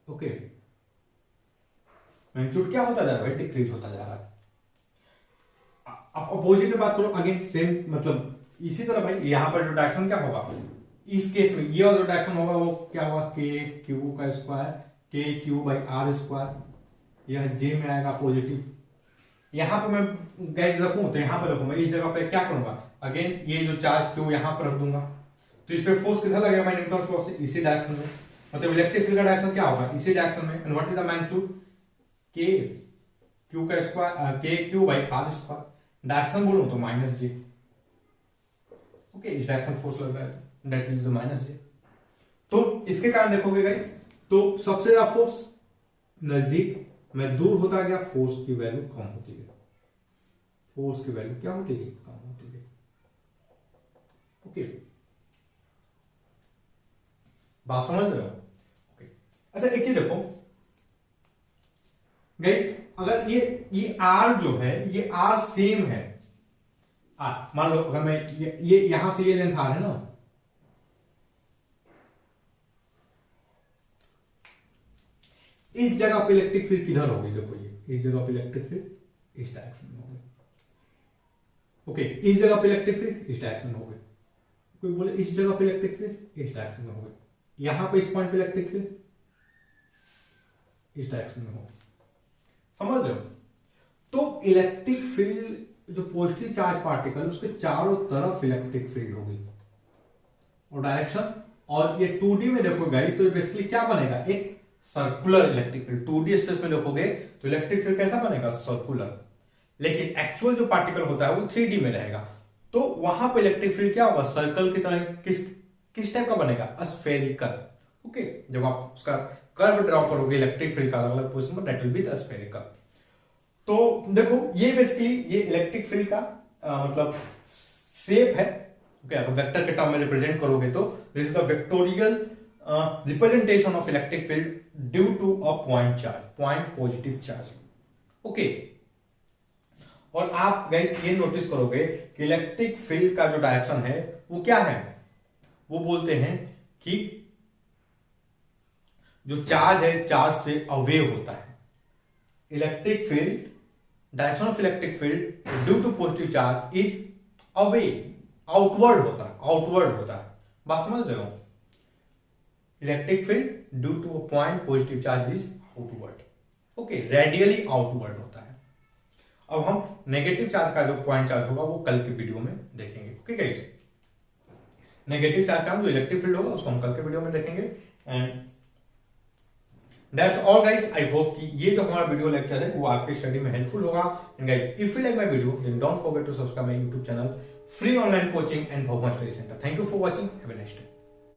ओके, मैग्नीट्यूड क्या होता जा रहा है, डिक्रीज होता जा रहा है। आप अपोजिट में बात करो, अगेन सेम, मतलब इसी तरह भाई यहां पर जो डायरेक्शन क्या होगा, इस केस में ये वाला जो डायरेक्शन होगा वो क्या होगा, के क्यू का square, K Q by R square, यह जे में आएगा पॉजिटिव। यहां पर मैं गैस रखूं तो यहां पर रखूंगा, इस जगह पे क्या करूंगा, अगेन ये जो चार्ज क्यू यहां पर रख दूंगा, तो इस पे फोर्स किधर लगेगा, न्यूटन्स लॉ से इसी डायरेक्शन में, मतलब इलेक्ट्रिक फील्ड का डायरेक्शन क्या होगा, इसी डायरेक्शन में, and what is the magnitude, K Q का square, K Q by R square, direction बोलूं तो माइनस जे। ओके, इस डायरेक्शन फोर्स लग रहा है, that is the minus J. तो इसके कारण देखोगे गाइस, तो सबसे ज्यादा फोर्स नजदीक में, दूर होता गया फोर्स की वैल्यू कम होती गई, फोर्स की वैल्यू क्या होती गई, कम होती गई। ओके, बात समझ रहे हो। ओके, अच्छा एक चीज देखो गाइस, अगर ये आर जो है, ये आर सेम है, मान लो अगर मैं ये यहां से ये लेंथ आर है ना, इस जगह पे इलेक्ट्रिक फील्ड किधर होगी, देखो ये इस जगह पे इलेक्ट्रिक फील्ड इस डायरेक्शन में होगी। ओके, इस जगह पे इलेक्ट्रिक फील्ड इस डायरेक्शन में होगी, कोई बोले इस जगह पे इलेक्ट्रिक फील्ड इस डायरेक्शन में होगी, यहां पे इस पॉइंट पे इलेक्ट्रिक फील्ड इस डायरेक्शन में होगी, समझ रहे हो। तो इलेक्ट्रिक फील्ड जो पॉजिटिव चार्ज पार्टिकल, उसके चारों तरफ इलेक्ट्रिक फील्ड होगी और डायरेक्शन, और ये 2D में देखो गाइस, तो बेसिकली क्या बनेगा, एक circular electric field. 2D space में लिखोगे तो इलेक्ट्रिक फील्ड कैसा बनेगा, सर्कुलर। लेकिन एक्चुअल जो पार्टिकल होता है वो 3D में रहेगा, तो वहां पे इलेक्ट्रिक फील्ड क्या होगा, सर्कल की तरह किस टाइप का बनेगा, स्फेरिकल। ओके, जब आप उसका कर्व ड्रॉ करोगे इलेक्ट्रिक फील्ड का अलग अलग पोजीशन पर, that will be the spherical. तो देखो ये बेसिकली ये इलेक्ट्रिक फील्ड का मतलब शेप है। ओके, अगर वेक्टर के टर्म में रिप्रेजेंट करोगे तो this is the vectorial representation of electric field due to a point charge, point positive charge. Okay, और आप गाइस ये नोटिस करोगे कि इलेक्ट्रिक फील्ड का जो डायरेक्शन है वो क्या है, वो बोलते हैं कि जो चार्ज है चार्ज से अवे होता है। Electric field, direction of electric field due to positive charge is away, outward होता है, आउटवर्ड होता है। बात समझ रहे हो, electric field due to a point positive charge is outward. Okay, radially outward होता है। अब हम नेगेटिव चार्ज का जो पॉइंट चार्ज होगा वो कल के वीडियो में देखेंगे। ओके गाइस, नेगेटिव चार्ज का जो इलेक्ट्रिक फील्ड होगा उसको हम कल के वीडियो में देखेंगे। And that's all guys, I hope कि ये जो हमारा वीडियो लेक्चर है वो आपके स्टडी में हेल्पफुल होगा। And guys, if you like my video then don't forget to subscribe my YouTube channel free online coaching and Bhagwan study centre. Thank you for watching, have a nice day.